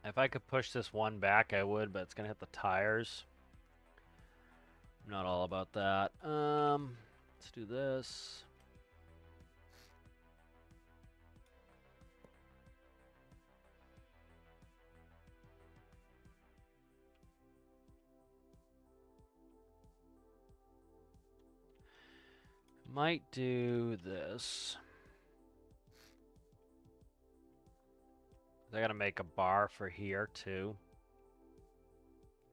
Speaker 1: If I could push this one back, I would, but it's going to hit the tires. I'm not all about that. Let's do this. Might do this. I gotta make a bar for here too,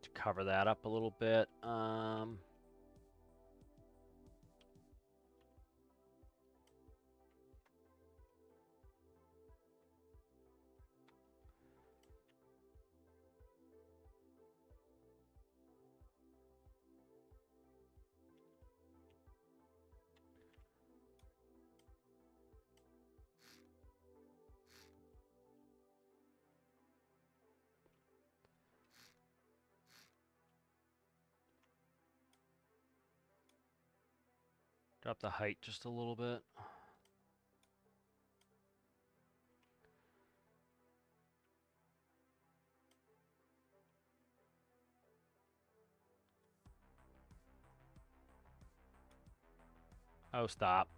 Speaker 1: to cover that up a little bit. Drop the height just a little bit. Oh, stop.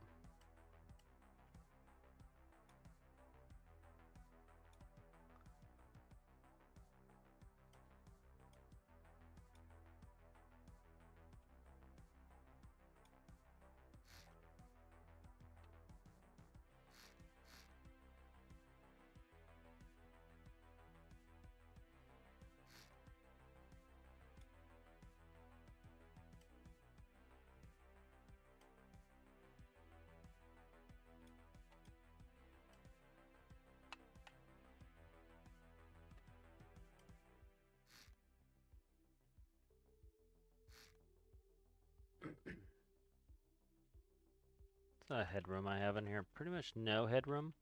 Speaker 1: It's not a headroom I have in here. Pretty much no headroom.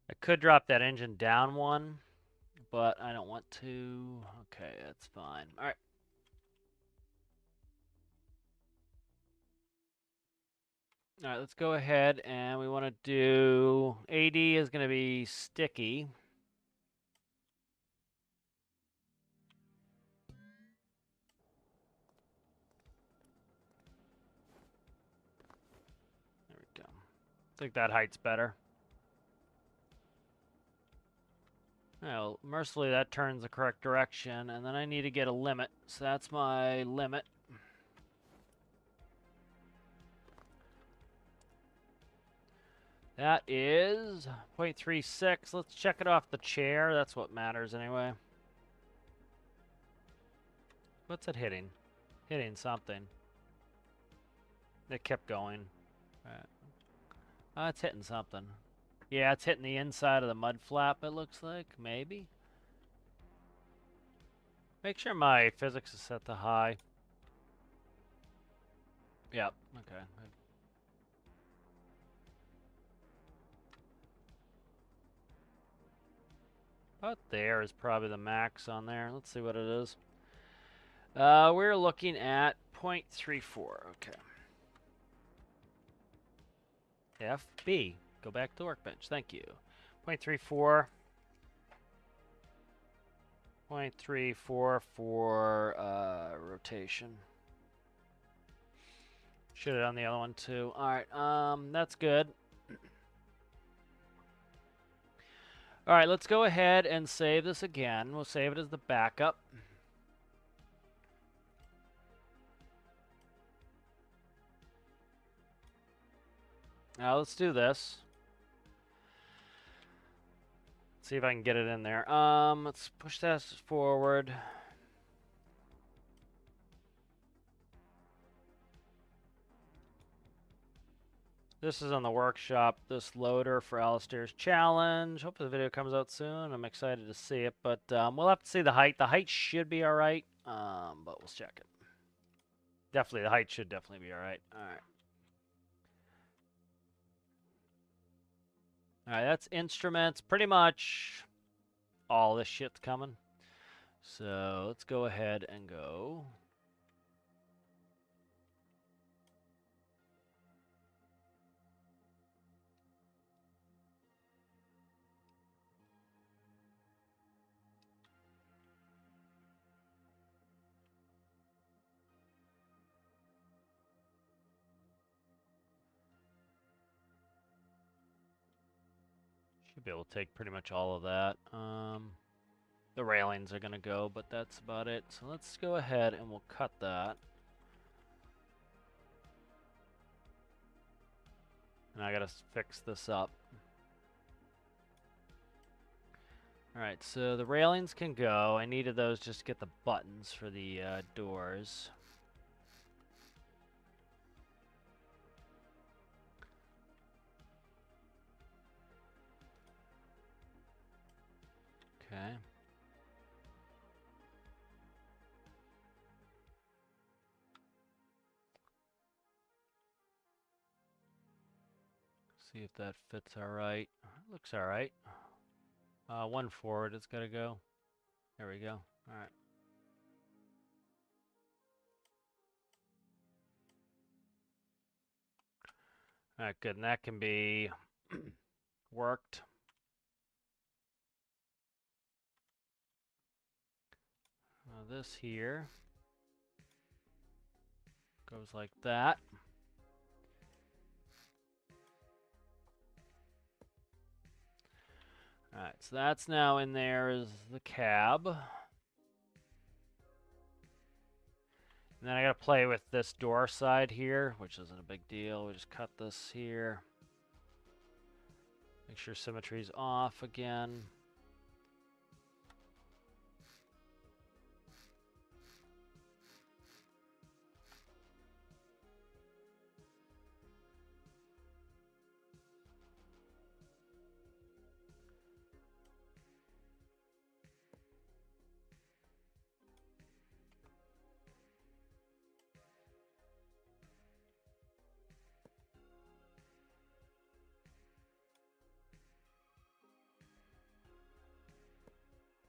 Speaker 1: I could drop that engine down one, but I don't want to. Okay, that's fine. All right. All right, let's go ahead and we want to do AD is going to be sticky. There we go. I think that height's better. Well, mercifully that turns the correct direction, and then I need to get a limit. So that's my limit. That is 0.36. Let's check it off the chair. That's what matters anyway. What's it hitting? Hitting something. It kept going. Right. Oh, it's hitting something. Yeah, it's hitting the inside of the mud flap, it looks like. Maybe. Make sure my physics is set to high. Yep. Okay. About there is probably the max on there. Let's see what it is. We're looking at 0.34. Okay. FB. Go back to the workbench. Thank you. 0.34. 0.34 for rotation. Should have done the other one too. All right. That's good. All right, let's go ahead and save this again. We'll save it as the backup. Now let's do this. See if I can get it in there. Let's push this forward. This is on the workshop, this loader for Alistair's challenge. Hope the video comes out soon. I'm excited to see it, but we'll have to see the height. The height should be all right, but we'll check it. Definitely, the height should definitely be all right. All right. All right, that's instruments. Pretty much all this shit's coming. So let's go ahead and go. Should be able to take pretty much all of that. The railings are going to go, but that's about it. So let's go ahead and we'll cut that. And I got to fix this up. All right, so the railings can go. I needed those just to get the buttons for the doors. Okay. See if that fits all right. Looks all right. One forward, it's got to go. There we go. All right. All right, good. And that can be worked. This here goes like that. Alright, so that's now in there is the cab. And then I gotta play with this door side here, which isn't a big deal. We just cut this here. Make sure symmetry's off again.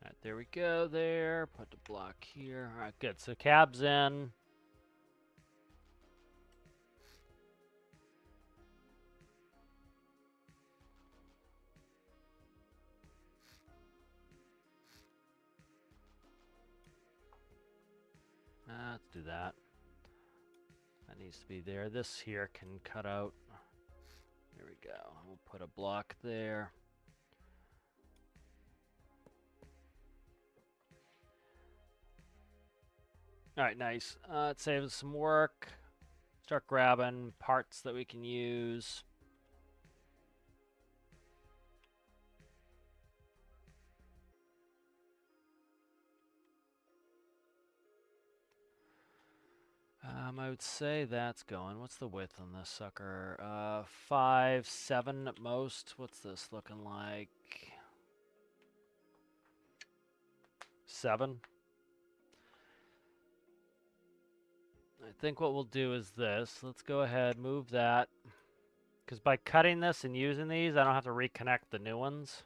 Speaker 1: Alright, there we go there. Put the block here. Alright, good. So cab's in. Let's do that. That needs to be there. This here can cut out. There we go. We'll put a block there. Alright, nice. It saves some work. Start grabbing parts that we can use. I would say that's going. What's the width on this sucker? 5, 7 at most. What's this looking like? 7. I think what we'll do is this. Let's go ahead, move that. Because by cutting this and using these, I don't have to reconnect the new ones.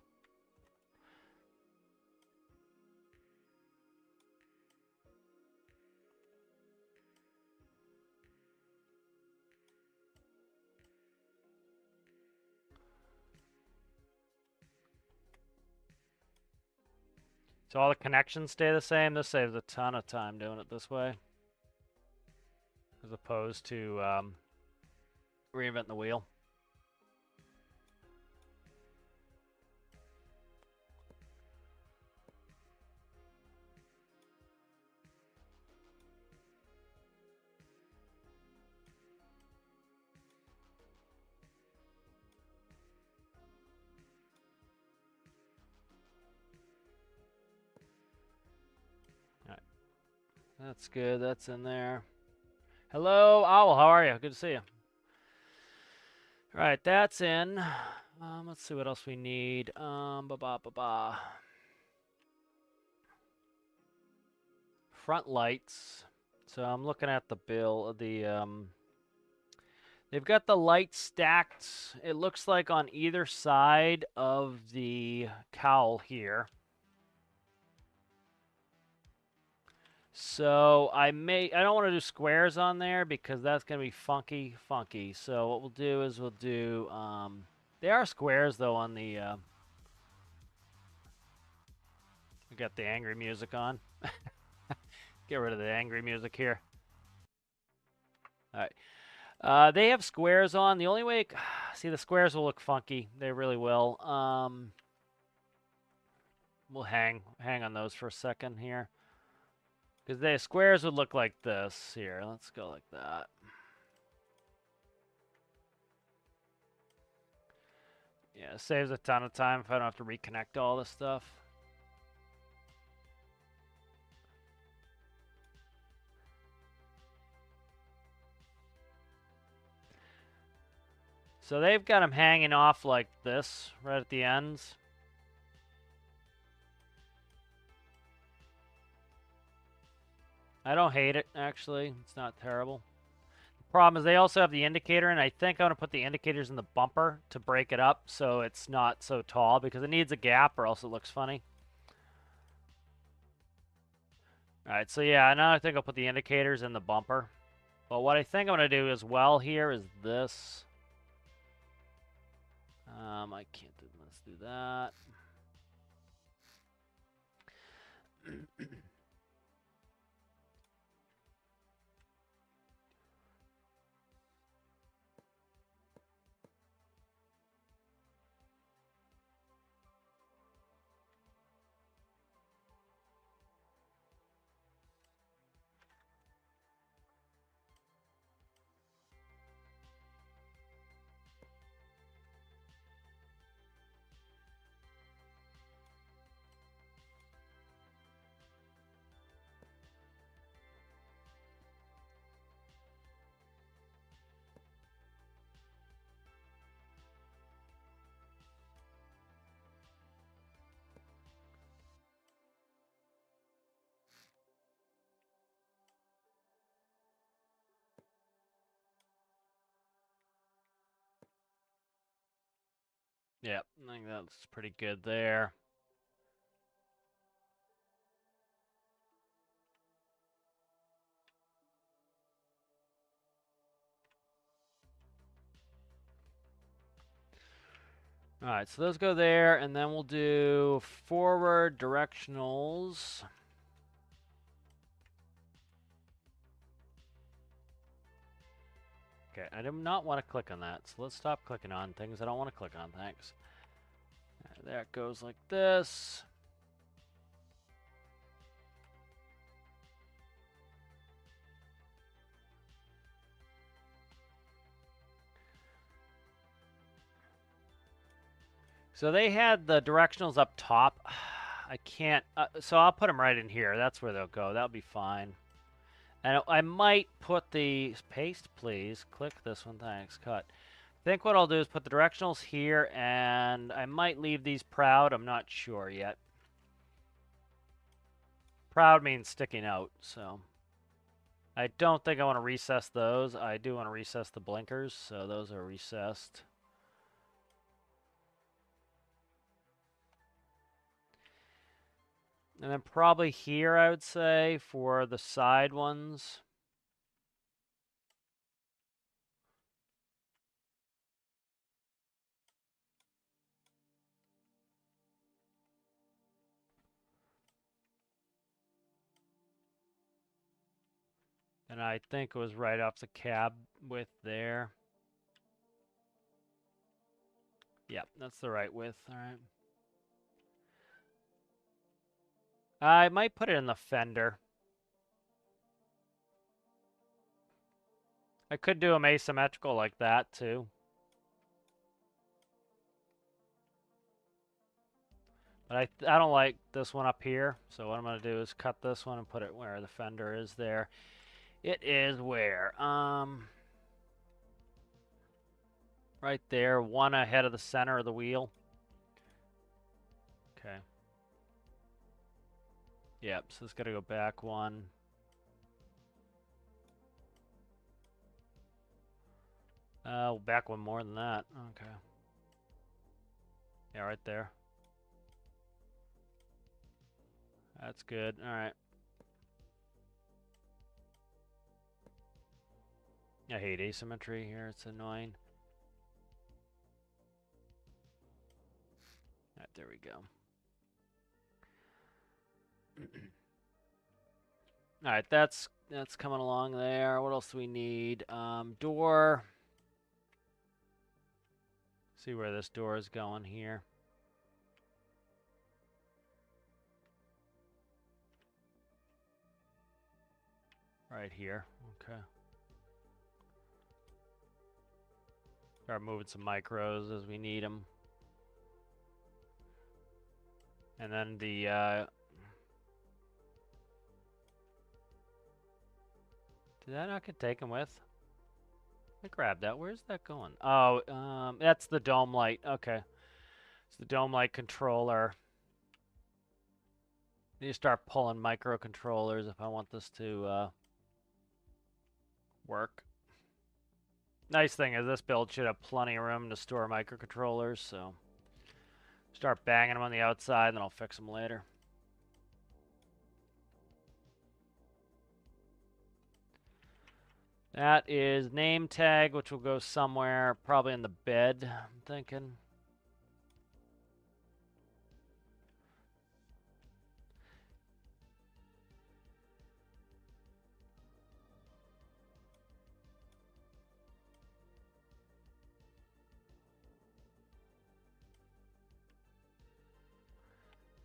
Speaker 1: So all the connections stay the same. This saves a ton of time doing it this way, as opposed to reinventing the wheel. That's good. That's in there. Hello, Owl. How are you? Good to see you. All right, that's in. Let's see what else we need. Front lights. So I'm looking at the bill. They've got the lights stacked. It looks like on either side of the cowl here. So I don't want to do squares on there because that's going to be funky. So what we'll do is we'll do, they are squares though on the, we got the angry music on. Get rid of the angry music here. All right. They have squares on. The only way, see the squares will look funky. They really will. We'll hang on those for a second here. Because the squares would look like this here. Let's go like that. Yeah, it saves a ton of time if I don't have to reconnect all this stuff. So they've got them hanging off like this right at the ends. I don't hate it, actually. It's not terrible. The problem is they also have the indicator, and I think I'm going to put the indicators in the bumper to break it up so it's not so tall, because it needs a gap or else it looks funny. Alright, so yeah, now I think I'll put the indicators in the bumper. But what I think I'm going to do as well here is this. I can't do, let's do that. Yep, I think that's pretty good there. All right, so those go there, and then we'll do forward directionals. Okay, I do not want to click on that, so let's stop clicking on things I don't want to click on, thanks. Right, there it goes like this. So they had the directionals up top. I can't, so I'll put them right in here. That's where they'll go. That'll be fine. And I might put the, paste please, click this one, thanks, cut. I think what I'll do is put the directionals here, and I might leave these proud. I'm not sure yet. Proud means sticking out, so. I don't think I want to recess those. I do want to recess the blinkers, so those are recessed. And then probably here, I would say, for the side ones. And I think it was right off the cab width there. Yep, that's the right width, all right. I might put it in the fender. I could do them asymmetrical like that, too. But I don't like this one up here, so what I'm going to do is cut this one and put it where the fender is there. It is where? Right there, one ahead of the center of the wheel. Okay. Yep, so it's got to go back one. Back one more than that. Okay. Yeah, right there. That's good. All right. I hate asymmetry here. It's annoying. All right, there we go. All right, that's coming along there. What else do we need? Door. See where this door is going here. Right here. Okay. Start moving some micros as we need them. And then the did that not get taken with? I grabbed that. Where's that going? Oh, that's the dome light. Okay. It's the dome light controller. I need to start pulling microcontrollers if I want this to work. Nice thing is this build should have plenty of room to store microcontrollers, so start banging them on the outside, and then I'll fix them later. That is name tag, which will go somewhere, probably in the bed, I'm thinking.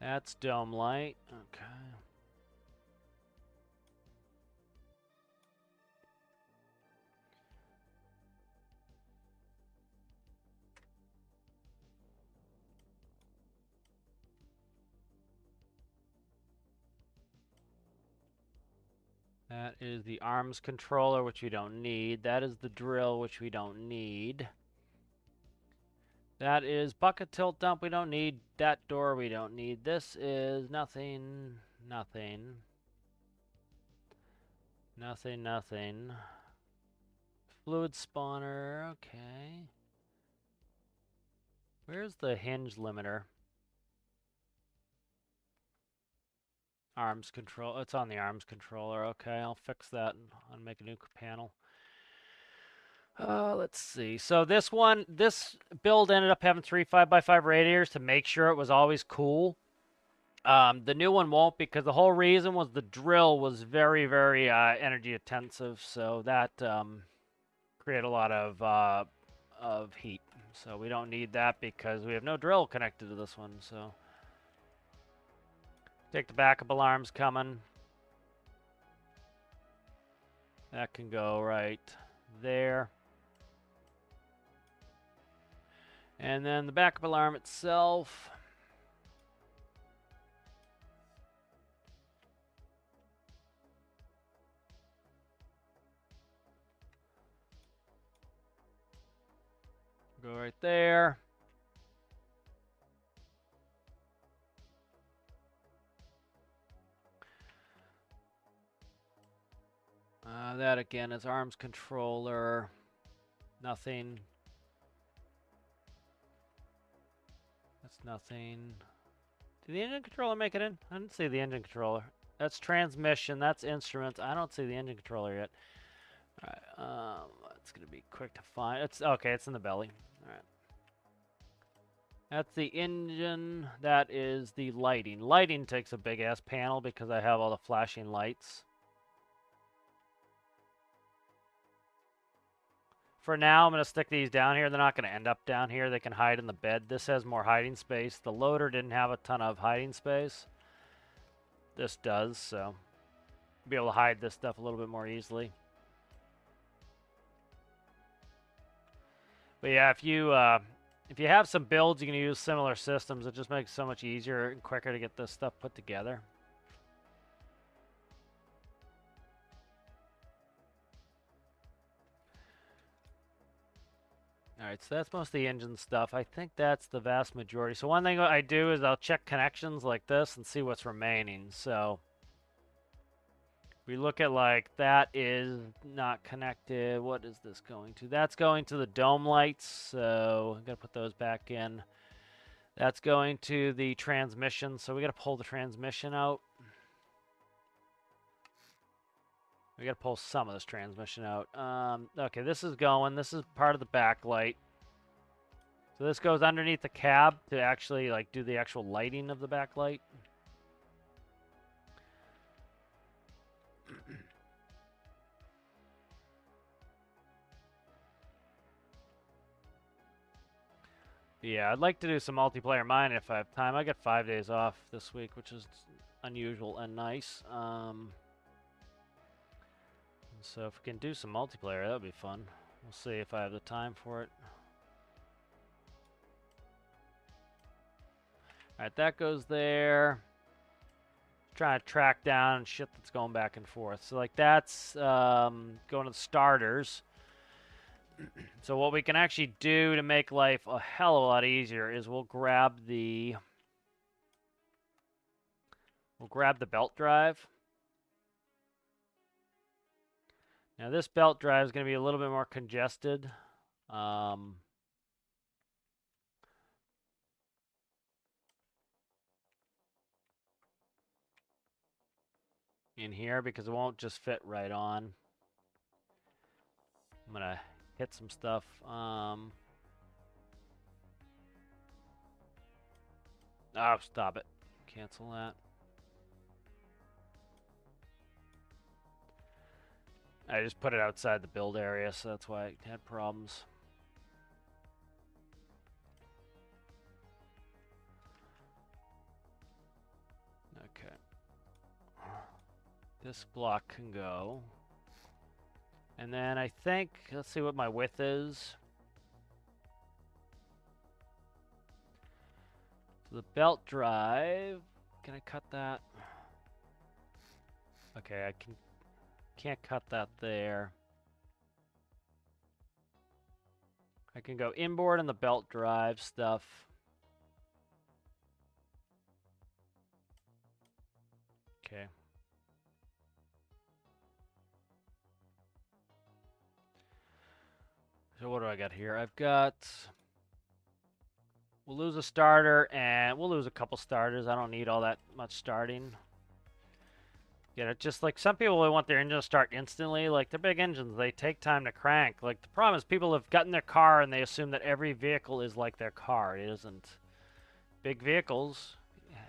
Speaker 1: That's dome light. Okay. That is the arms controller, which we don't need. That is the drill, which we don't need. That is bucket tilt dump, we don't need. That door, we don't need. This is nothing, nothing. Nothing, nothing. Fluid spawner, okay. Where's the hinge limiter? Arms control. It's on the arms controller. Okay, I'll fix that and I'll make a new panel. Let's see. So this build ended up having 3 5x5 radiators to make sure it was always cool. The new one won't, because the whole reason was the drill was very, very energy intensive. So that created a lot of heat. So we don't need that because we have no drill connected to this one. So take the backup alarms coming. That can go right there. And then the backup alarm itself. Go right there. That again is arms controller. Nothing. That's nothing. Did the engine controller make it in? I didn't see the engine controller. That's transmission. That's instruments. I don't see the engine controller yet. All right. It's gonna be quick to find. It's okay. It's in the belly. All right. That's the engine. That is the lighting. Lighting takes a big ass panel because I have all the flashing lights. For now, I'm going to stick these down here. They're not going to end up down here. They can hide in the bed. This has more hiding space. The loader didn't have a ton of hiding space. This does, so be able to hide this stuff a little bit more easily. But yeah, if you have some builds, you can use similar systems. It just makes it so much easier and quicker to get this stuff put together. Alright, so that's most of the engine stuff. I think that's the vast majority. So one thing I do is I'll check connections like this and see what's remaining. So we look at, like, that is not connected. What is this going to? That's going to the dome lights, so I'm going to put those back in. That's going to the transmission, so we got to pull the transmission out. We got to pull some of this transmission out. Okay, this is going. This is part of the backlight. So this goes underneath the cab to actually, like, do the actual lighting of the backlight. Yeah, I'd like to do some multiplayer mining if I have time. I get 5 days off this week, which is unusual and nice. So if we can do some multiplayer, that would be fun. We'll see if I have the time for it. Alright, that goes there. Trying to track down shit that's going back and forth. So, like, that's going to the starters. So what we can actually do to make life a hell of a lot easier is we'll grab the belt drive. Now this belt drive is going to be a little bit more congested. In here because it won't just fit right on. I'm going to hit some stuff. Oh, stop it. Cancel that. I just put it outside the build area, so that's why I had problems. Okay. This block can go. And then I think, let's see what my width is. So the belt drive, can I cut that? Okay, I can't cut that there. I can go inboard on the belt drive stuff. Okay. So what do I got here? I've got We'll lose a starter, and we'll lose a couple starters. I don't need all that much starting. Yeah, just like some people want their engine to start instantly. Like they're big engines, they take time to crank. Like the problem is people have gotten their car and they assume that every vehicle is like their car. It isn't. Big vehicles,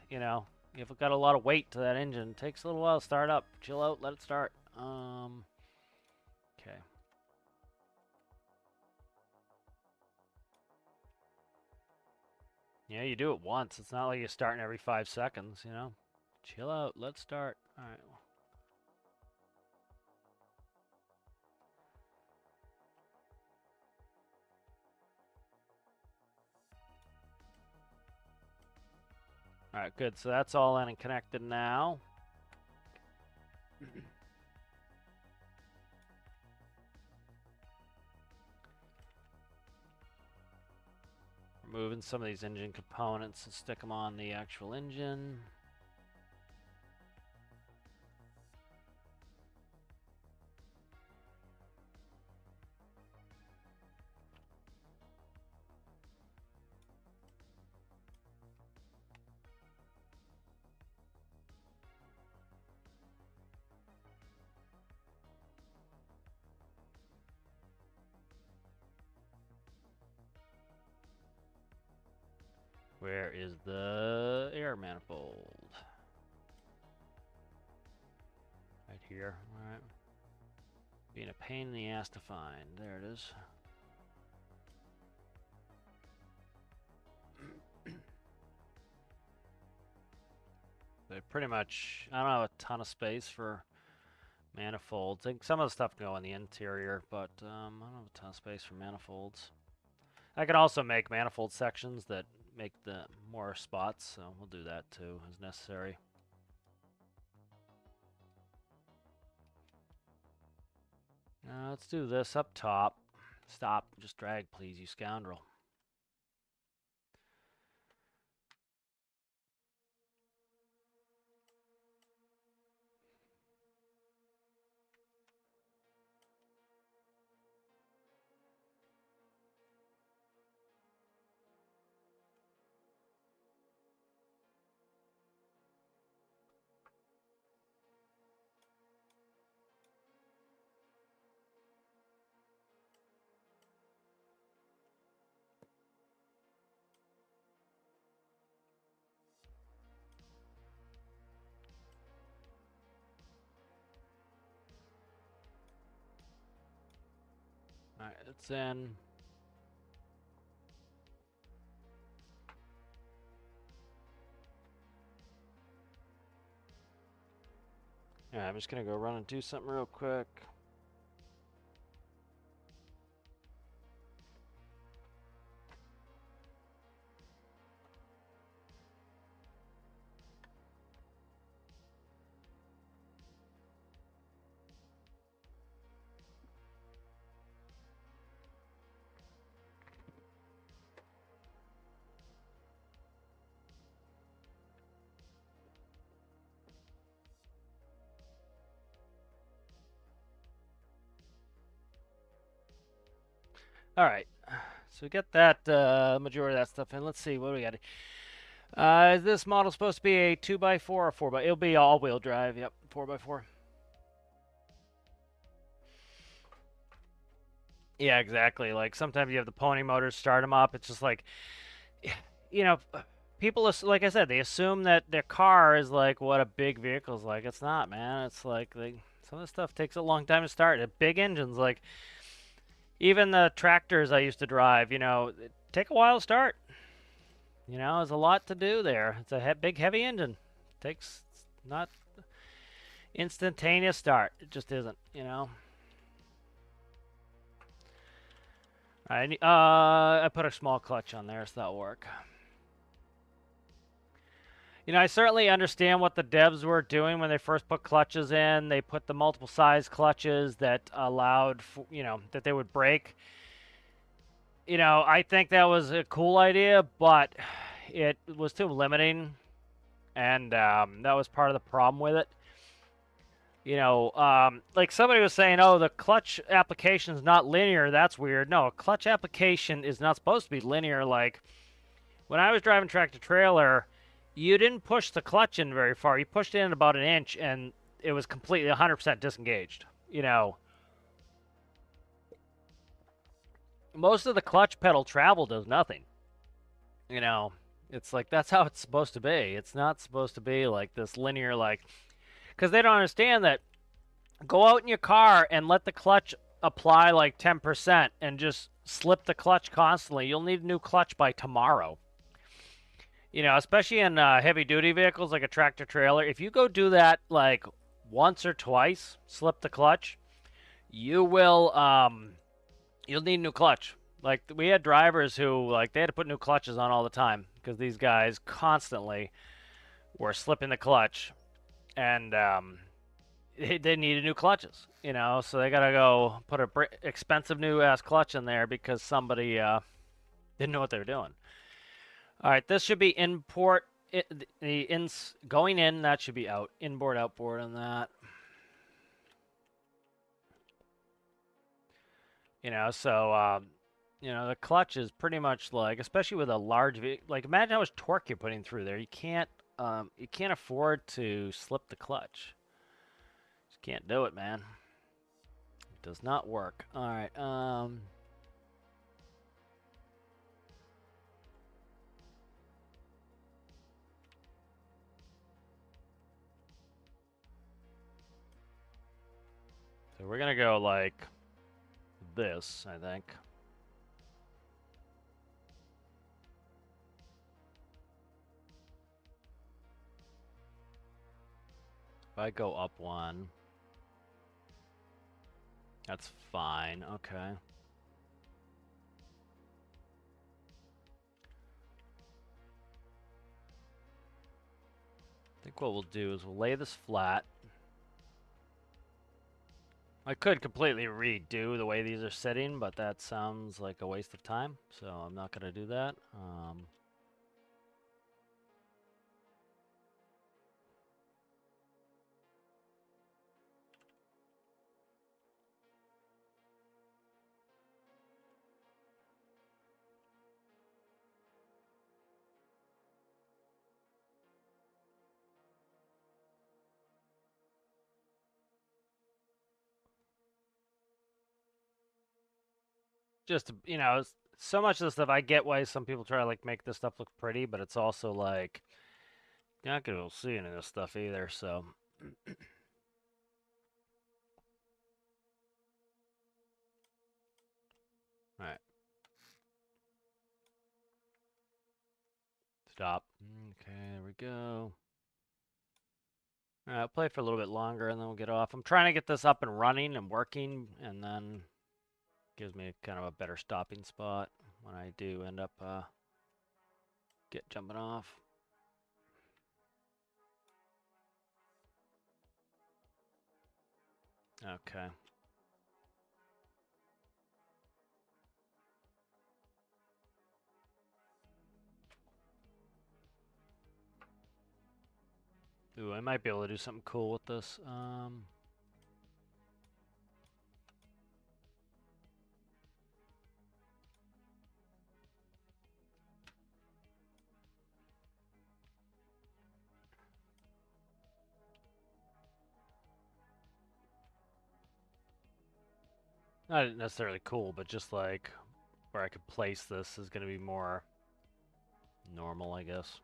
Speaker 1: you know, you've got a lot of weight to that engine. It takes a little while to start up. Chill out, let it start. Okay. Yeah, you do it once. It's not like you're starting every 5 seconds, you know? Chill out, let's start. All right. All right, good. So that's all in and connected now. Removing some of these engine components and stick them on the actual engine. Where is the air manifold? Right here. All right. Being a pain in the ass to find. There it is. They pretty much, I don't have a ton of space for manifolds. I think some of the stuff can go in the interior, but I don't have a ton of space for manifolds. I can also make manifold sections that make the more spots, so we'll do that too as necessary. Let's do this up top. Stop. Just drag, please, you scoundrel. Alright, it's in. Yeah, I'm just gonna go run and do something real quick. Alright, so we got that majority of that stuff in. Let's see, what do we got? Is this model supposed to be a 2x4 or 4x? It'll be all-wheel drive, yep, 4x4. Yeah, exactly. Like sometimes you have the pony motors, start them up. It's just like, you know, people, like I said, they assume that their car is like what a big vehicle is like. It's not, man. It's like some of the stuff takes a long time to start. Big engines, like even the tractors I used to drive, you know, take a while to start. You know, there's a lot to do there. It's a big, heavy engine. Takes not instantaneous start. It just isn't, you know. I put a small clutch on there, so that'll work. You know, I certainly understand what the devs were doing when they first put clutches in. They put the multiple size clutches that allowed, for, you know, that they would break. You know, I think that was a cool idea, but it was too limiting, and that was part of the problem with it. You know, like somebody was saying, oh, the clutch application is not linear. That's weird. No, a clutch application is not supposed to be linear. Like, When I was driving tractor trailer, you didn't push the clutch in very far. You pushed it in about an inch, and it was completely 100% disengaged. You know, most of the clutch pedal travel does nothing. You know, it's like that's how it's supposed to be. It's not supposed to be like this linear, like, because they don't understand that. Go out in your car and let the clutch apply like 10% and just slip the clutch constantly. You'll need a new clutch by tomorrow. You know, especially in heavy duty vehicles like a tractor trailer. If you go do that like once or twice, slip the clutch, you will you'll need a new clutch. Like we had drivers who like they had to put new clutches on all the time because these guys constantly were slipping the clutch and they needed new clutches, you know, so they gotta go put a expensive new ass clutch in there because somebody didn't know what they were doing. All right, this should be import. The ins going in, that should be out. Inboard, outboard on that. You know, so you know the clutch is pretty much like, especially with a large vehicle. Like imagine how much torque you're putting through there. You can't afford to slip the clutch. Just can't do it, man. It does not work. All right. So we're gonna go like this, I think. If I go up one, that's fine. Okay. I think what we'll do is we'll lay this flat. I could completely redo the way these are sitting, but that sounds like a waste of time, so I'm not going to do that. Just, you know, so much of this stuff, I get why some people try to, like, make this stuff look pretty, but it's also, like, you're not going to see any of this stuff either, so... Alright. Stop. Okay, there we go. Alright, I'll play for a little bit longer and then we'll get off. I'm trying to get this up and running and working, and then gives me kind of a better stopping spot when I do end up jumping off. Okay. Ooh, I might be able to do something cool with this. Not necessarily cool, but just like where I could place this is going to be more normal, I guess.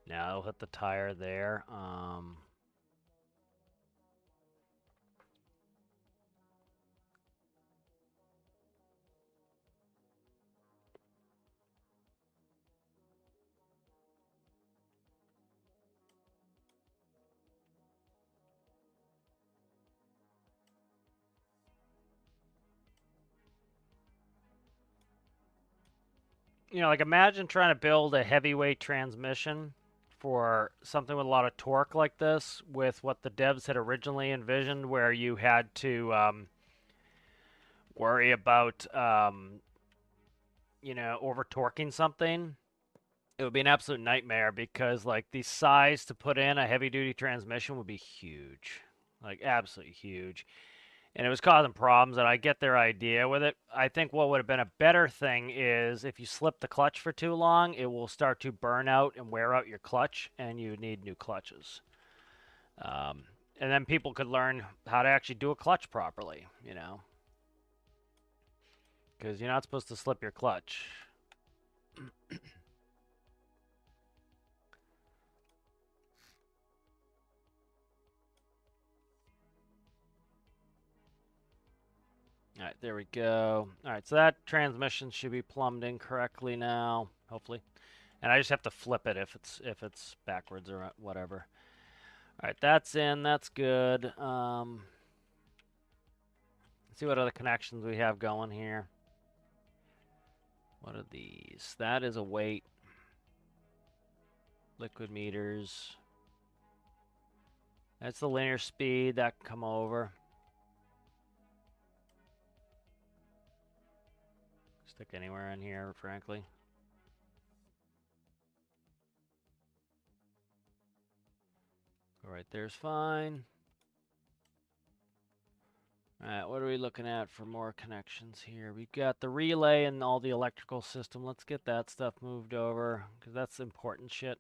Speaker 1: Now I'll hit the tire there. You know, like imagine trying to build a heavyweight transmission for something with a lot of torque like this with what the devs had originally envisioned, where you had to worry about, you know, over torquing something. It would be an absolute nightmare because, like, the size to put in a heavy duty transmission would be huge. Like, absolutely huge. and it was causing problems, and I get their idea with it. I think what would have been a better thing is if you slip the clutch for too long, it will start to burn out and wear out your clutch, and you need new clutches. Um, and then people could learn how to actually do a clutch properly, you know, because you're not supposed to slip your clutch. All right, there we go. All right, so that transmission should be plumbed in correctly now, hopefully. And I just have to flip it if it's backwards or whatever. All right, that's in. That's good. Let's see what other connections we have going here. What are these? That is a weight. Liquid meters. That's the linear speed. That can come over. Stick anywhere in here, frankly. All right, there's fine. All right, what are we looking at for more connections here? We've got the relay and all the electrical system. Let's get that stuff moved over, because that's important shit.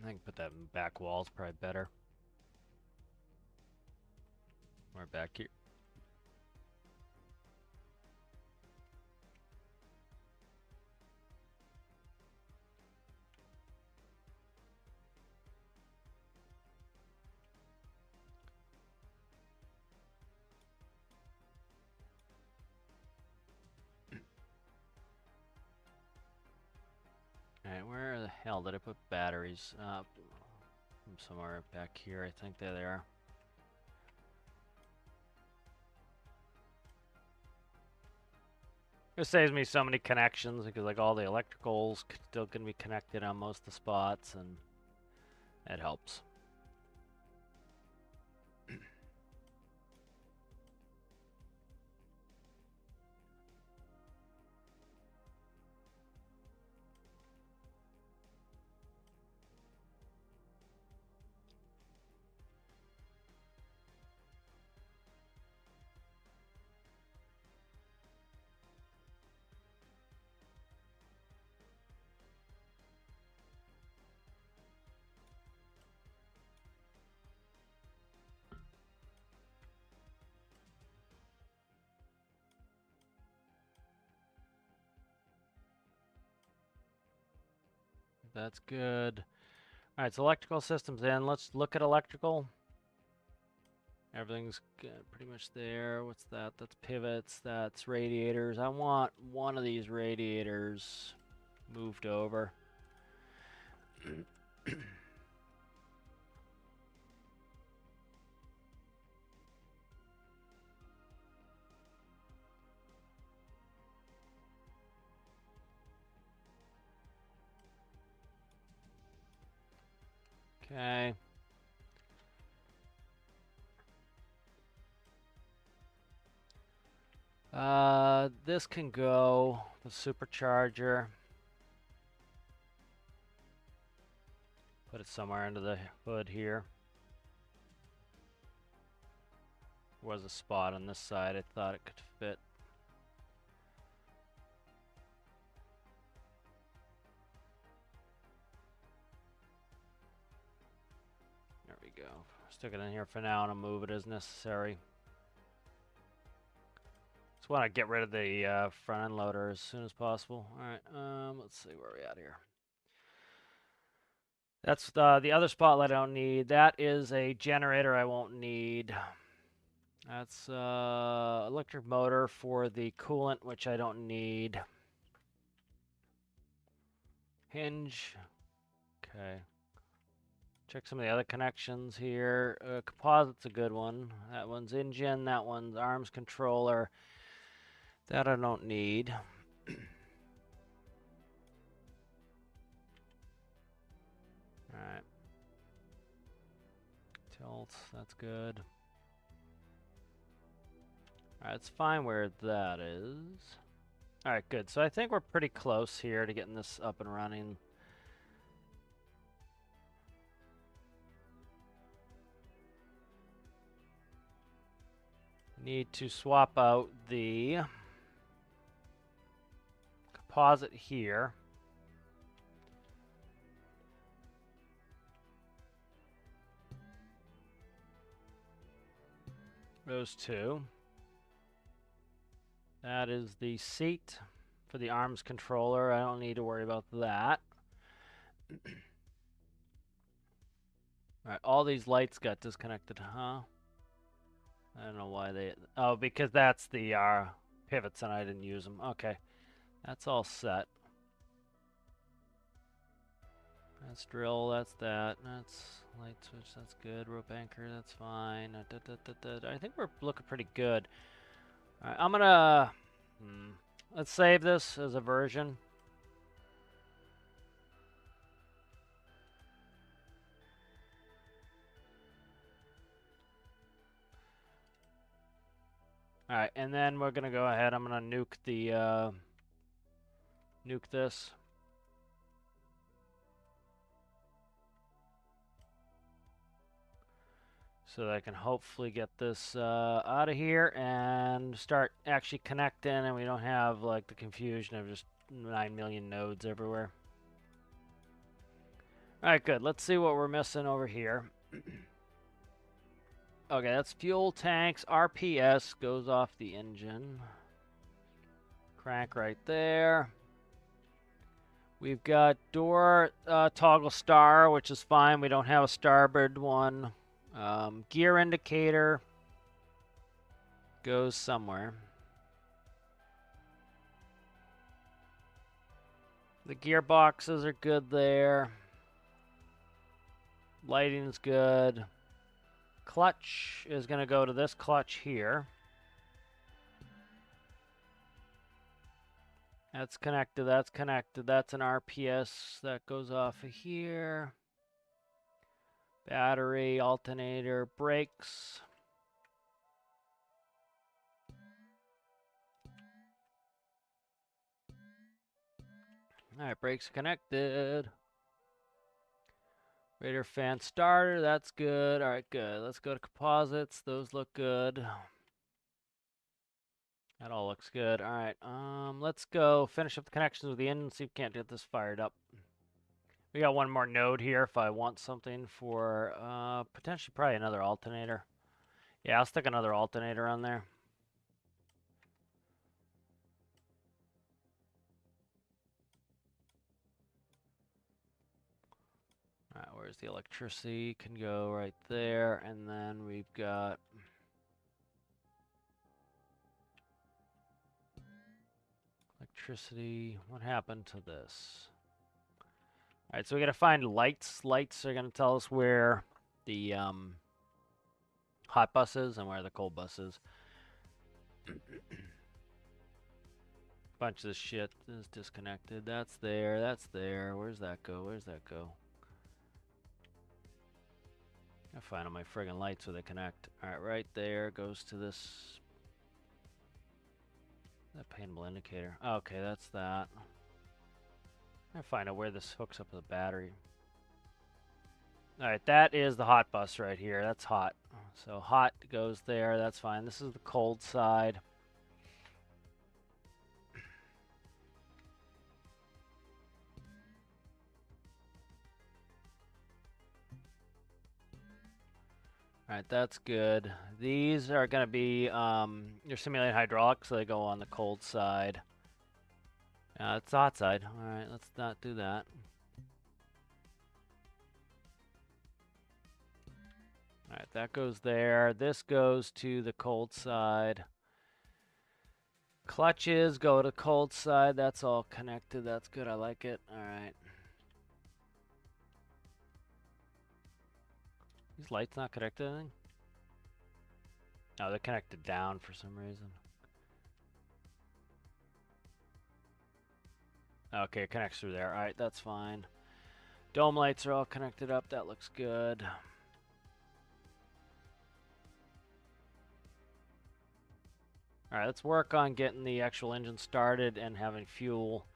Speaker 1: I can put that in back walls, probably better. Or back here. Alright, where the hell did I put batteries? Somewhere back here, I think. There they are. It saves me so many connections because like all the electricals still can be connected on most of the spots, and it helps. That's good. Alright, so electrical systems in. Let's look at electrical. Everything's pretty much there. What's that? That's pivots. That's radiators. I want one of these radiators moved over. Okay. This can go, the supercharger. Put it somewhere under the hood here. There was a spot on this side I thought it could fit. There we go. Stick it in here for now and I'll move it as necessary. Just want to get rid of the front end loader as soon as possible. Alright, let's see where we're at here. That's the other spotlight I don't need. That is a generator I won't need. That's electric motor for the coolant, which I don't need. Hinge. Okay. Check some of the other connections here. Composite's a good one. That one's engine. That one's arms controller. That I don't need. Alright. Tilt, that's good. Alright, it's fine where that is. Alright, good. So I think we're pretty close here to getting this up and running. Need to swap out the composite here. Those two. That is the seat for the arms controller. I don't need to worry about that. Alright, all these lights got disconnected, huh? I don't know why they... Oh, because that's the pivots and I didn't use them. Okay, that's all set. That's drill, that's that. That's light switch, that's good. Rope anchor, that's fine. I think we're looking pretty good. Alright, I'm gonna... let's save this as a version. Alright, and then we're gonna go ahead. I'm gonna nuke the nuke this. So that I can hopefully get this out of here and start actually connecting, and we don't have like the confusion of just 9 million nodes everywhere. Alright, good. Let's see what we're missing over here. Okay, that's fuel tanks. RPS goes off the engine. Crank right there. We've got door toggle star, which is fine. We don't have a starboard one. Gear indicator goes somewhere. The gearboxes are good there. Lighting's good. Clutch is going to go to this clutch here. That's connected, that's connected. That's an RPS that goes off of here. Battery, alternator, brakes. Alright, brakes connected. Radiator fan starter, that's good. Alright, good. Let's go to composites. Those look good. That all looks good. Alright, let's go finish up the connections with the engine, see if we can't get this fired up. We got one more node here if I want something for potentially probably another alternator. Yeah, I'll stick another alternator on there. Alright, where's the electricity? Can go right there, and then we've got electricity. What happened to this? Alright, so we gotta find lights. Lights are gonna tell us where the hot bus is and where the cold bus is. Bunch of this shit is disconnected. That's there, that's there. Where's that go? Where's that go? I find all my friggin' lights where they connect. Alright, right there goes to this. That paintable indicator. Okay, that's that. I find out where this hooks up with the battery. Alright, that is the hot bus right here. That's hot. So hot goes there. That's fine. This is the cold side. Alright, that's good. These are going to be your simulated hydraulics, so they go on the cold side. It's the hot side. Alright, let's not do that. Alright, that goes there. This goes to the cold side. Clutches go to cold side. That's all connected. That's good. I like it. Alright. These lights not connected to anything? No, they're connected down for some reason. Okay, it connects through there. All right, that's fine. Dome lights are all connected up. That looks good. All right, let's work on getting the actual engine started and having fuel.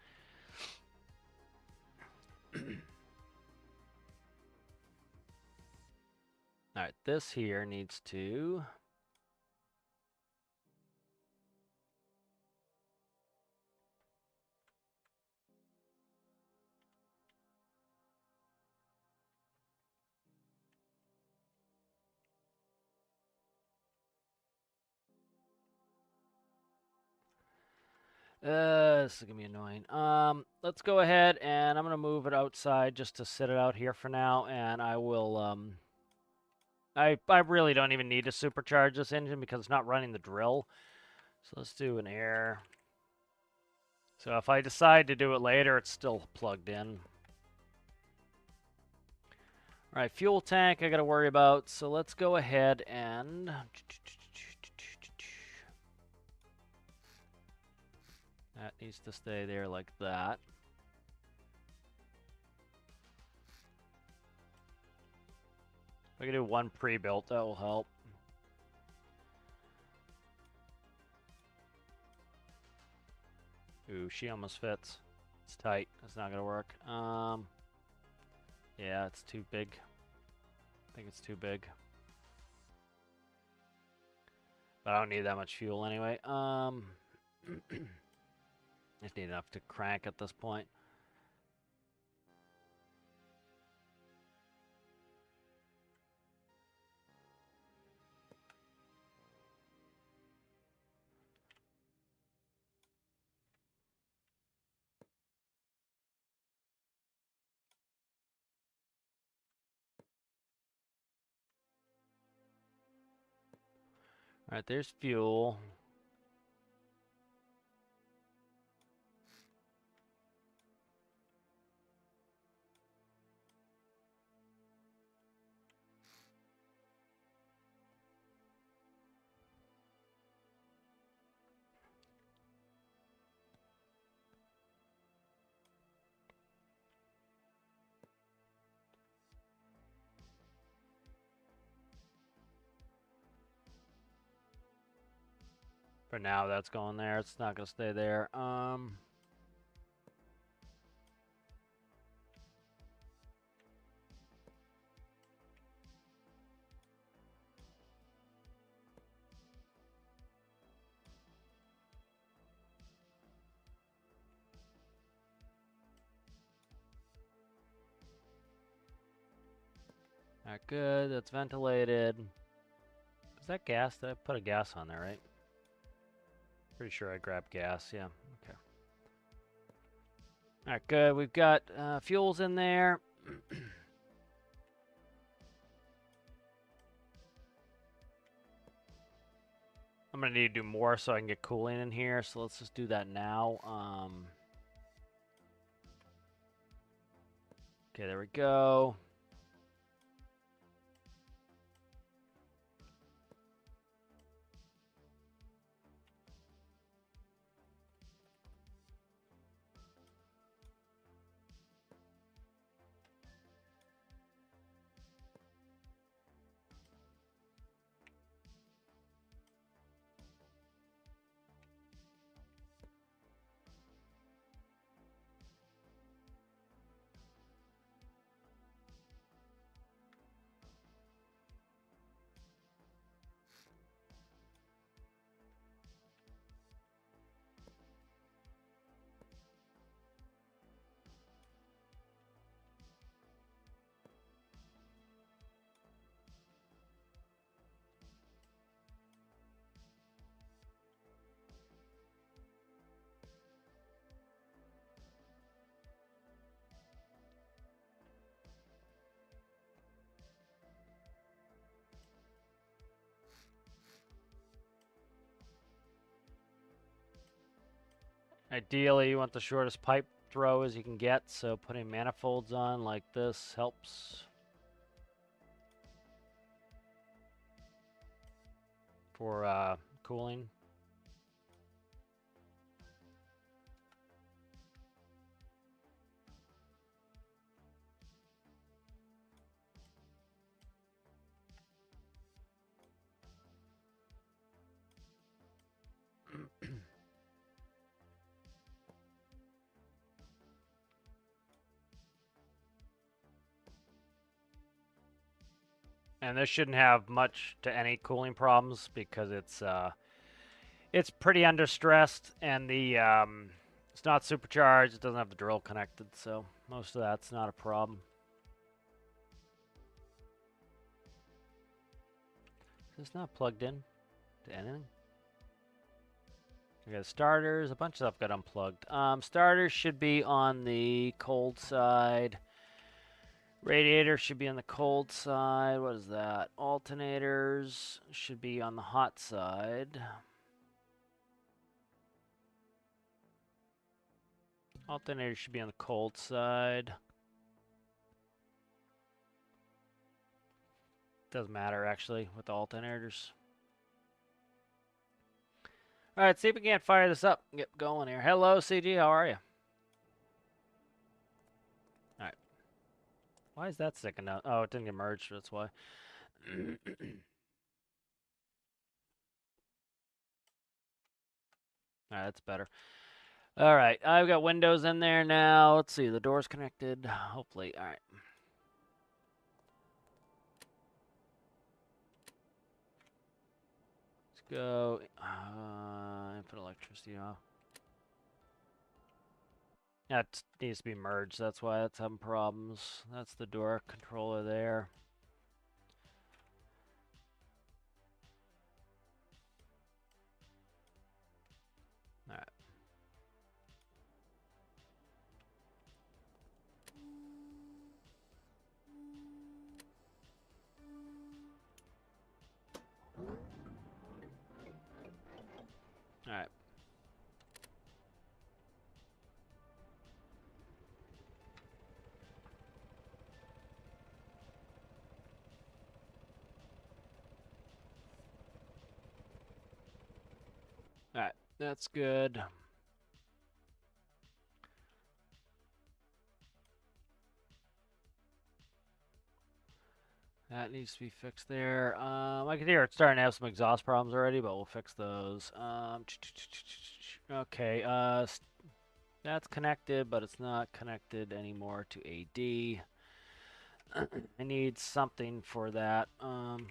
Speaker 1: All right, this here needs to... this is gonna be annoying. Let's go ahead and I'm gonna move it outside just to sit it out here for now, and I will, I really don't even need to supercharge this engine because it's not running the drill. So let's do an air. So if I decide to do it later, it's still plugged in. All right, fuel tank I got to worry about. So let's go ahead and... that needs to stay there like that. I can do one pre-built, that will help. Ooh, she almost fits. It's tight. It's not gonna work. Yeah, it's too big. I think it's too big. But I don't need that much fuel anyway. Just need enough to crank at this point. All right, there's fuel. For now, that's going there. It's not gonna stay there. Alright, good. That's ventilated. Is that gas? Did I put a gas on there, right? Pretty sure I grabbed gas, yeah. Okay. Alright, good. We've got fuels in there. I'm gonna need to do more so I can get cooling in here, so let's just do that now. Okay, there we go. Ideally, you want the shortest pipe throw as you can get, so putting manifolds on like this helps. For cooling. And this shouldn't have much to any cooling problems because it's pretty under stressed, and the it's not supercharged. It doesn't have the drill connected, so most of that's not a problem. Is this not plugged in to anything? We got starters, a bunch of stuff got unplugged. Starters should be on the cold side. Radiator should be on the cold side. What is that? Alternators should be on the hot side. Alternators should be on the cold side. Doesn't matter, actually, with the alternators. All right, see if we can't fire this up and get going here. Hello, CG. How are you? All right. Why is that sticking out? Oh, it didn't get merged. That's why. All right, that's better. All right, I've got windows in there now. Let's see, the door's connected. Hopefully. All right. Let's go. Input electricity off. That needs to be merged. That's why it's having problems. That's the door controller there. All right. All right. All right. That's good. That needs to be fixed there. I can hear it's starting to have some exhaust problems already, but we'll fix those. Okay, that's connected, but it's not connected anymore to AD. I need something for that. Okay.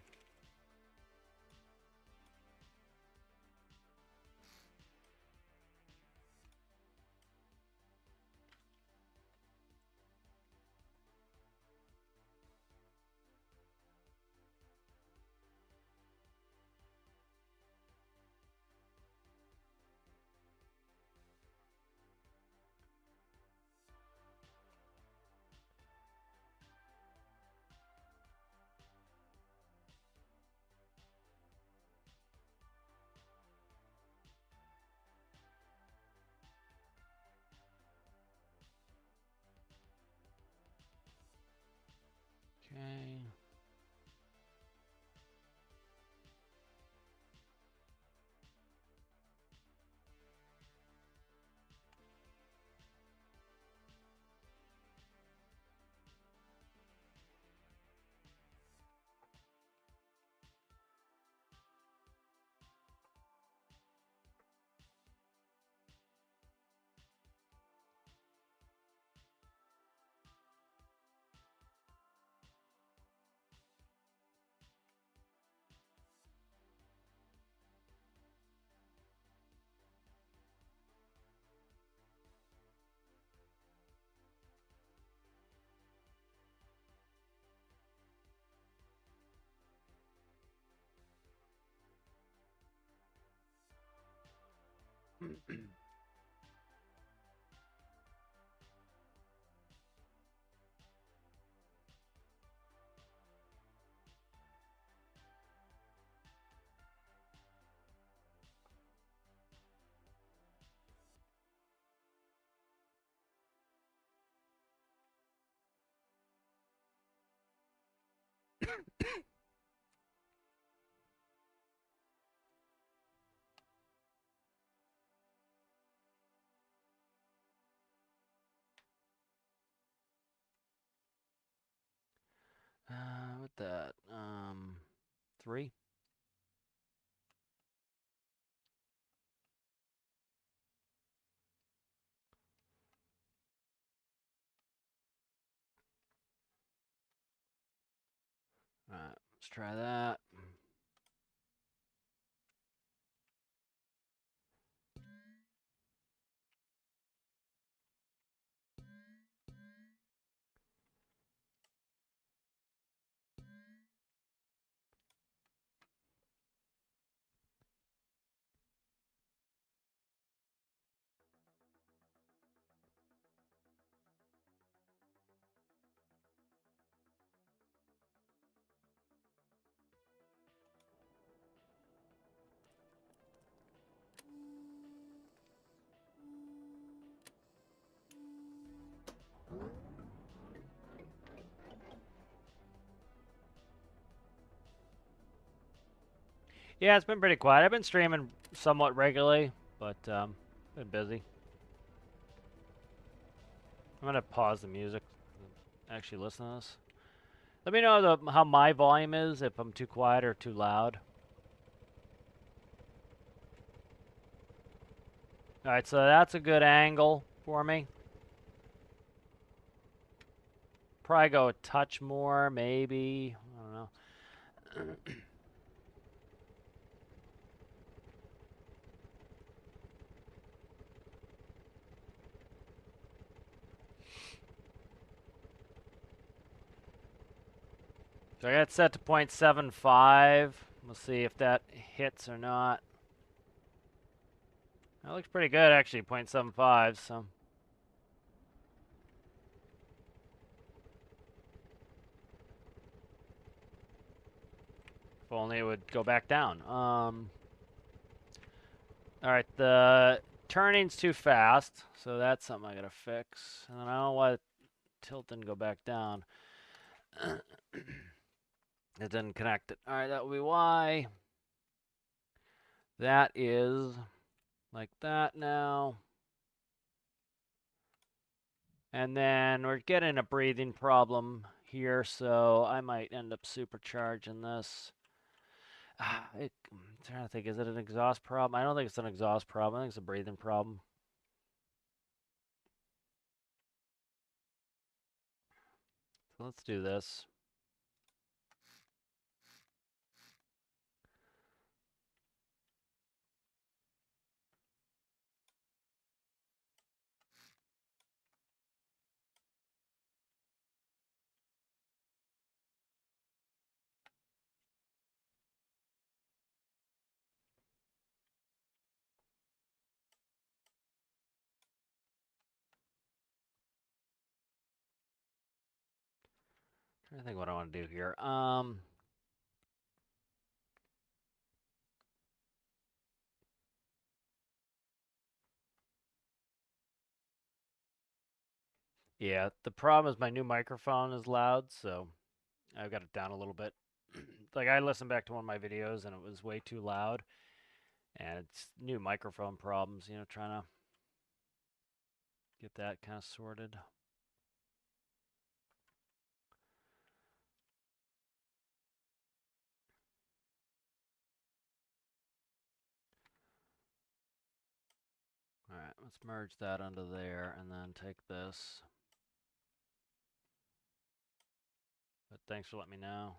Speaker 1: What that? 3. All right. Let's try that. Yeah, it's been pretty quiet. I've been streaming somewhat regularly, but been busy. I'm gonna pause the music. Actually, listen to this. Let me know how my volume is, if I'm too quiet or too loud. All right, so that's a good angle for me. Probably go a touch more, maybe. I don't know. So I got it set to 0.75. We'll see if that hits or not. That looks pretty good, actually, 0.75, so. If only it would go back down. All right, the turning's too fast, so that's something I gotta fix. And I don't know why tilt didn't go back down. It didn't connect it. All right, that will be why. That is like that now. And then we're getting a breathing problem here, so I might end up supercharging this. I'm trying to think, is it an exhaust problem? I don't think it's an exhaust problem. I think it's a breathing problem. So let's do this. Trying to think what I want to do here. Yeah, the problem is my new microphone is loud, so I've got it down a little bit. Like I listened back to one of my videos and it was way too loud, and it's new microphone problems. Trying to get that kind of sorted. All right, let's merge that under there and then take this. But thanks for letting me know.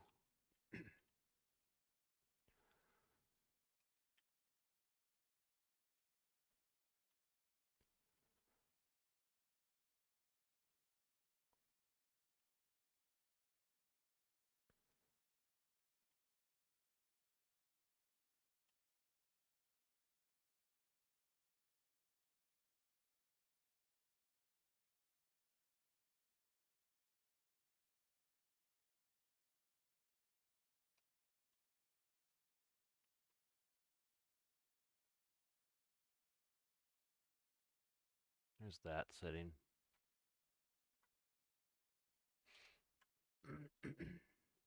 Speaker 1: There's that sitting.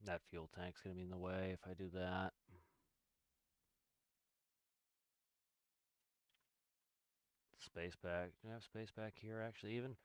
Speaker 1: That fuel tank's gonna be in the way if I do that. Space back. Do I have space back here actually even?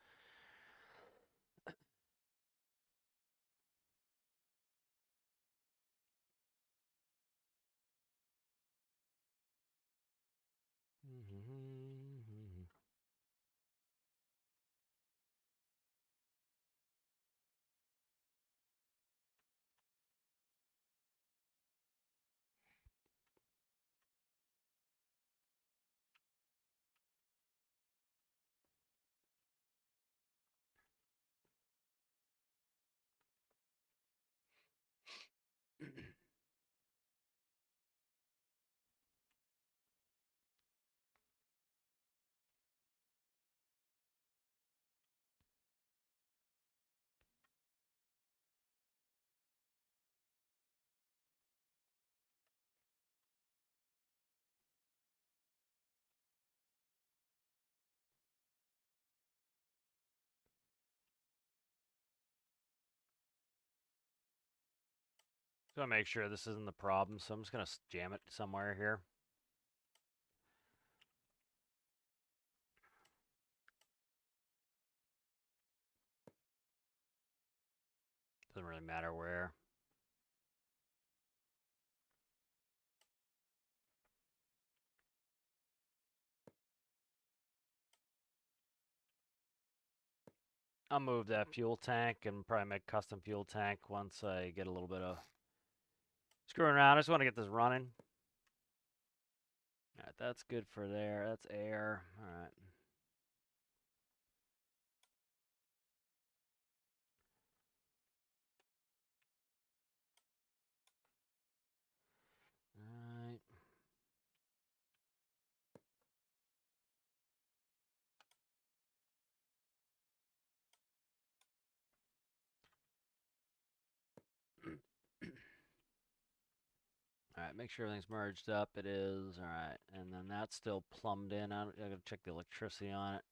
Speaker 1: Just want to make sure this isn't the problem, so I'm just going to jam it somewhere here. Doesn't really matter where. I'll move that fuel tank and probably make a custom fuel tank once I get a little bit of screwing around. I just want to get this running. All right, that's good for there. That's air. All right. All right. All right, make sure everything's merged up. It is. All right, and then that's still plumbed in. I gotta check the electricity on it.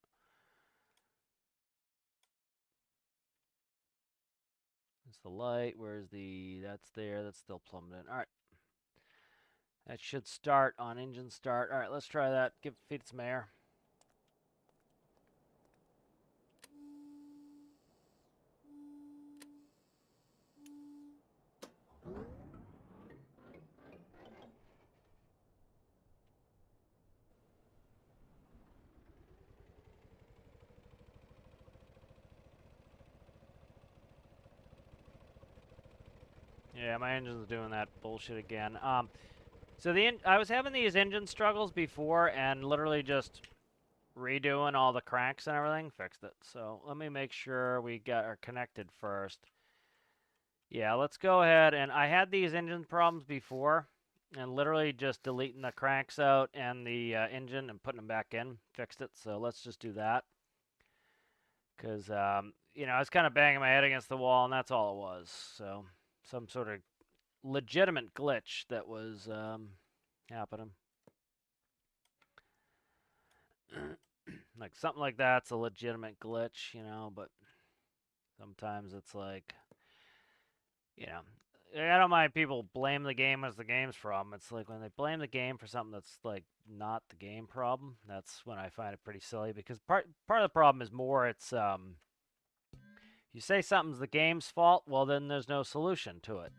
Speaker 1: It's the light. Where's the? That's there. That's still plumbed in. All right. That should start on engine start. All right, let's try that. Feed it some air. Yeah, my engine's doing that bullshit again. So I was having these engine struggles before, and literally just redoing all the cranks and everything fixed it. So let me make sure we are connected first. Yeah, let's go ahead. And I had these engine problems before, and literally just deleting the cranks out and the engine and putting them back in fixed it. So let's just do that. Because, you know, I was kind of banging my head against the wall, and that's all it was. So some sort of legitimate glitch that was happening. Like something like that's a legitimate glitch, you know, but sometimes it's like, you know, I don't mind people blame the game as the game's problem. It's like when they blame the game for something that's like not the game problem, that's when I find it pretty silly, because part of the problem is more it's you say something's the game's fault, well then there's no solution to it.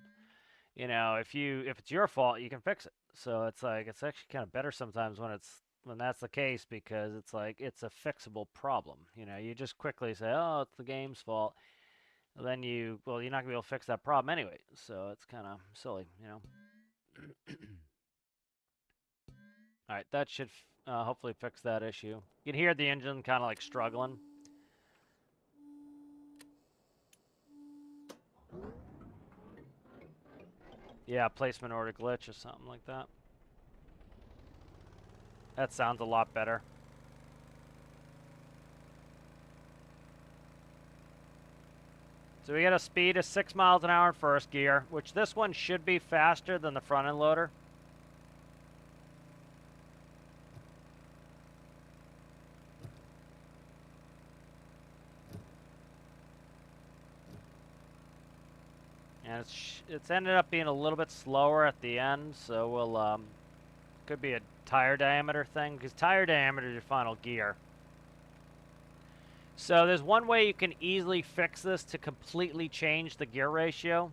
Speaker 1: You know, if it's your fault, you can fix it. So it's like it's actually kind of better sometimes when that's the case, because it's like it's a fixable problem. You know, you just quickly say, "Oh, it's the game's fault." Then well, you're not gonna be able to fix that problem anyway. So it's kind of silly, you know. All right, that should hopefully fix that issue. You can hear the engine kind of like struggling. Yeah, placement order glitch or something like that. That sounds a lot better. So we get a speed of 6 miles an hour in first gear, which this one should be faster than the front end loader. And it's ended up being a little bit slower at the end, so we'll could be a tire diameter thing, because tire diameter is your final gear. So there's one way you can easily fix this to completely change the gear ratio.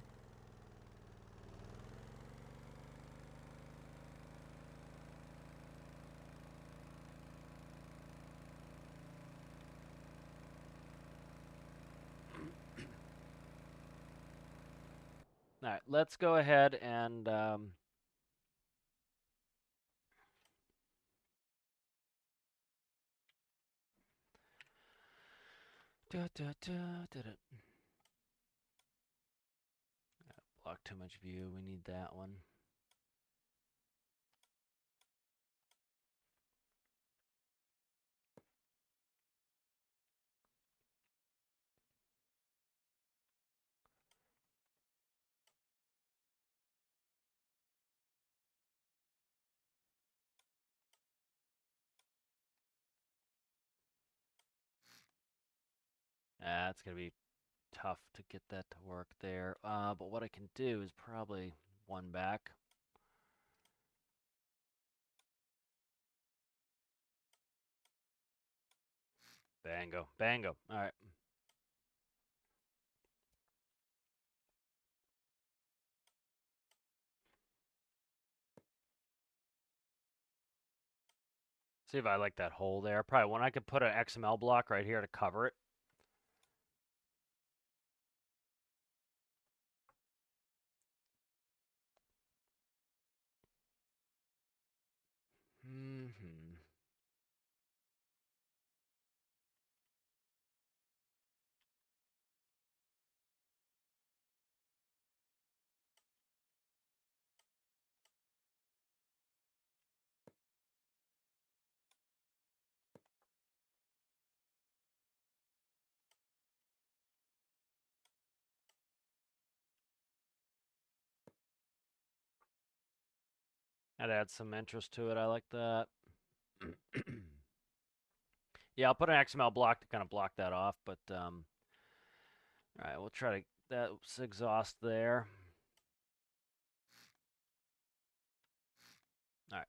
Speaker 1: All right, let's go ahead and block too much view. We need that one. That's gonna be tough to get that to work there. But what I can do is probably one back. Bango. Bango. All right. See if I like that hole there. Probably when I could put an XML block right here to cover it. Mm-hmm. That adds some interest to it. I like that. Yeah, I'll put an XML block to kind of block that off, but all right, we'll try to that's exhaust there. All right.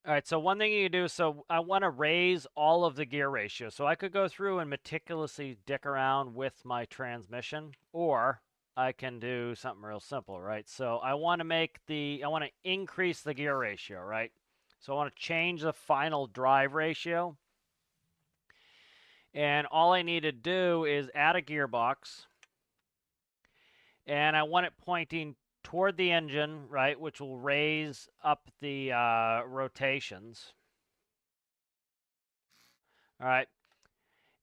Speaker 1: All right, so one thing you do, so I want to raise all of the gear ratio. So I could go through and meticulously dick around with my transmission, or I can do something real simple, right? So I want to increase the gear ratio, right? So I want to change the final drive ratio. And all I need to do is add a gearbox. And I want it pointing toward the engine, right, which will raise up the rotations. All right.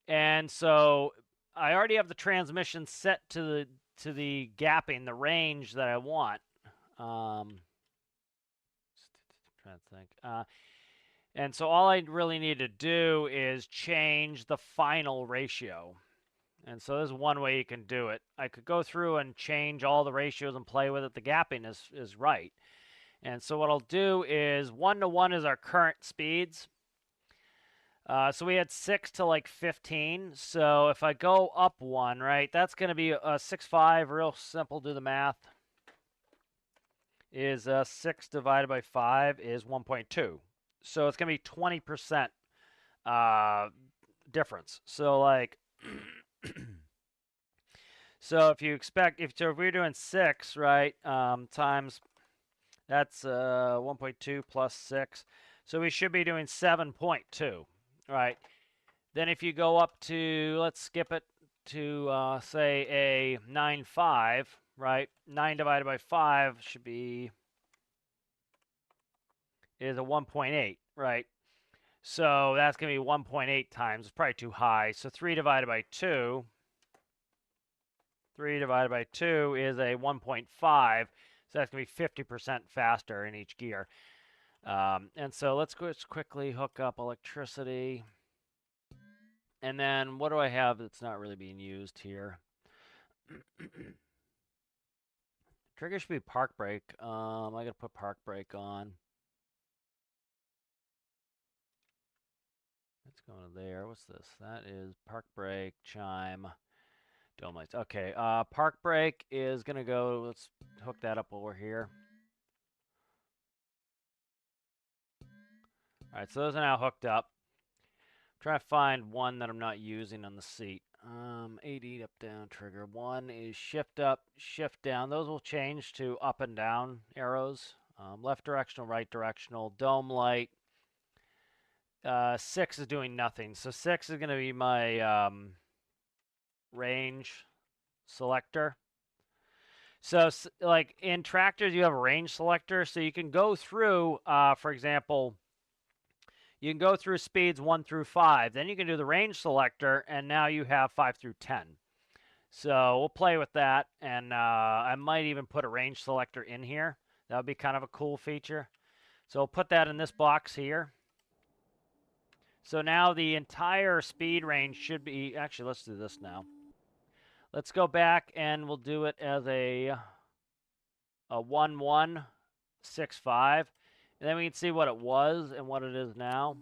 Speaker 1: And so I already have the transmission set to the gapping, the range that I want. Trying to think. And so all I really need to do is change the final ratio. And so there's one way you can do it. I could go through and change all the ratios and play with it. The gapping is right. And so what I'll do is 1-to-1 is our current speeds. So we had 6 to like 15. So if I go up 1, right, that's going to be a 6.5. Real simple, do the math. Is 6 divided by 5 is 1.2. So it's going to be 20% difference. So like, so if you expect, if we're doing 6, right, times, that's 1.2 plus 6. So we should be doing 7.2, right? Then if you go up to, let's skip it to, say, a 9.5, right? 9 divided by 5 should be, is a 1.8, right? So that's going to be 1.8 times. It's probably too high. So 3 divided by 2, 3 divided by 2 is a 1.5. So that's going to be 50% faster in each gear. And so let's quickly hook up electricity. And then what do I have that's not really being used here? Trigger should be park brake. I got to put park brake on. Let's go to there. What's this? That is park brake, chime, dome lights. Okay, park brake is going to go, let's hook that up while we're here. All right, so those are now hooked up. I'm trying to find one that I'm not using on the seat. 80 up, down, trigger. One is shift up, shift down. Those will change to up and down arrows. Left directional, right directional, dome light. 6 is doing nothing. So 6 is going to be my range selector. So like in tractors, you have a range selector. So you can go through, for example, you can go through speeds 1 through 5. Then you can do the range selector, and now you have 5 through 10. So we'll play with that, and I might even put a range selector in here. That would be kind of a cool feature. So we'll put that in this box here. So now the entire speed range should be, actually, let's do this now. Let's go back, and we'll do it as a 1165. And then we can see what it was and what it is now.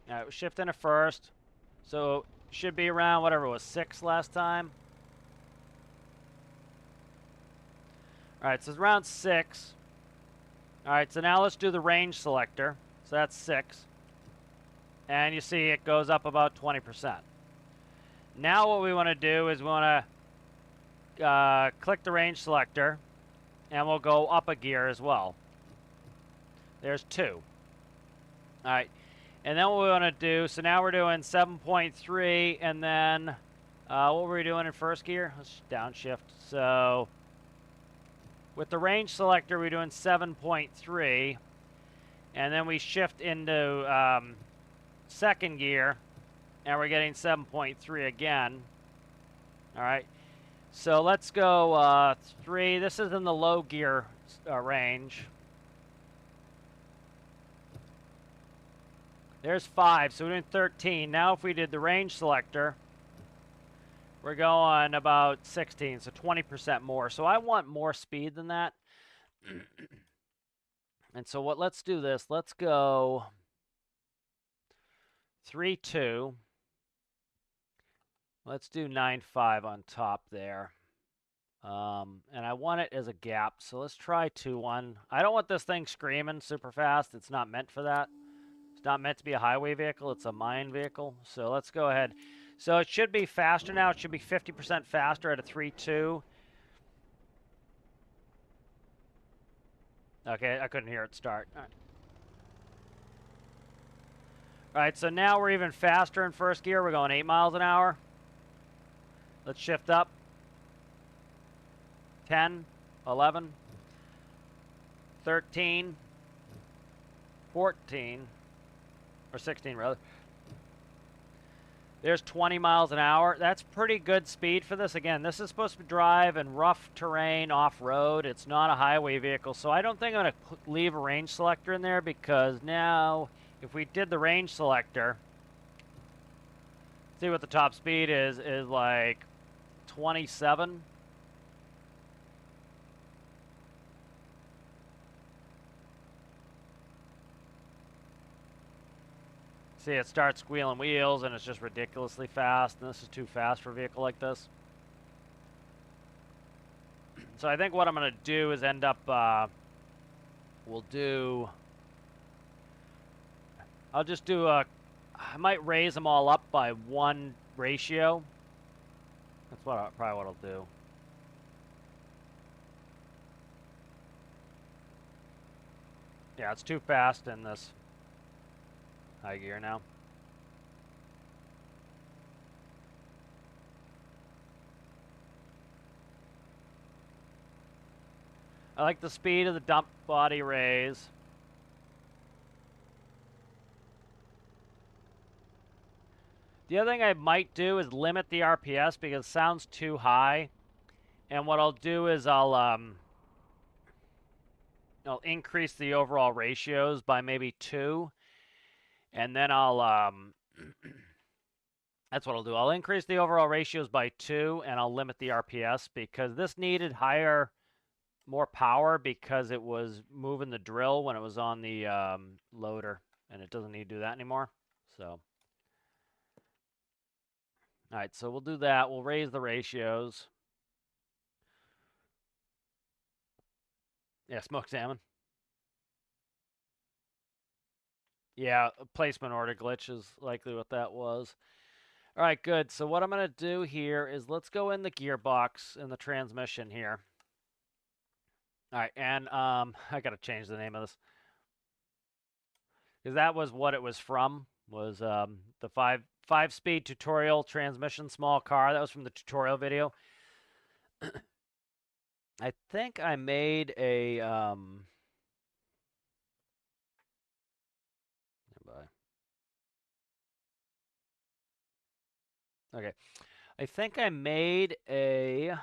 Speaker 1: All right, we're shifting it first. So should be around whatever it was, 6 last time. All right, so it's around 6. All right, so now let's do the range selector. So that's 6. And you see it goes up about 20%. Now what we want to do is we want to click the range selector, and we'll go up a gear as well. There's 2. All right, and then what we want to do, so now we're doing 7.3, and then what were we doing in first gear? Let's downshift. So with the range selector, we're doing 7.3, and then we shift into second gear, and we're getting 7.3 again. All right, so let's go 3. This is in the low gear range. There's 5, so we're doing 13. Now if we did the range selector, we're going about 16, so 20% more. So I want more speed than that. And so let's do this. Let's go 3.2. Let's do 9.5 on top there. And I want it as a gap, so let's try 2.1. I don't want this thing screaming super fast. It's not meant for that. It's not meant to be a highway vehicle. It's a mine vehicle. So let's go ahead. So it should be faster now. It should be 50% faster at a 3.2. Okay, I couldn't hear it start. All right. All right, so now we're even faster in first gear. We're going 8 miles an hour. Let's shift up. 10, 11, 13, 14, or 16 rather. There's 20 miles an hour. That's pretty good speed for this. Again, this is supposed to drive in rough terrain, off-road. It's not a highway vehicle, so I don't think I'm going to leave a range selector in there, because now if we did the range selector, see what the top speed is like 27. See, it starts squealing wheels, and it's just ridiculously fast, and this is too fast for a vehicle like this. So I think what I'm going to do is end up, I'll just do I might raise them all up by 1 ratio. That's probably what I'll do. Yeah, it's too fast in this high gear now. I like the speed of the dump body raise. The other thing I might do is limit the RPS, because it sounds too high. And what I'll do is I'll increase the overall ratios by maybe 2. And then I'll, that's what I'll do. I'll increase the overall ratios by 2, and I'll limit the RPS, because this needed more power, because it was moving the drill when it was on the loader, and it doesn't need to do that anymore. So, all right, so we'll do that. We'll raise the ratios. Yeah, smoked salmon. Yeah, a placement order glitch is likely what that was. All right, good. So what I'm going to do here is let's go in the gearbox in the transmission here. All right, and I got to change the name of this, because that was what it was from, was the 5-speed tutorial transmission small car. That was from the tutorial video. I think I made a okay. I think I made a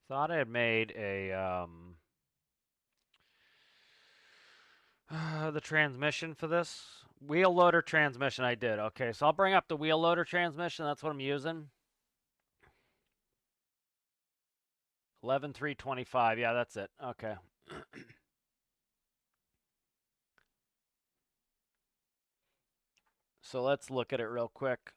Speaker 1: thought I had made a the transmission for this. Wheel loader transmission I did. Okay, so I'll bring up the wheel loader transmission. That's what I'm using. 11.325. Yeah, that's it. Okay. So let's look at it real quick.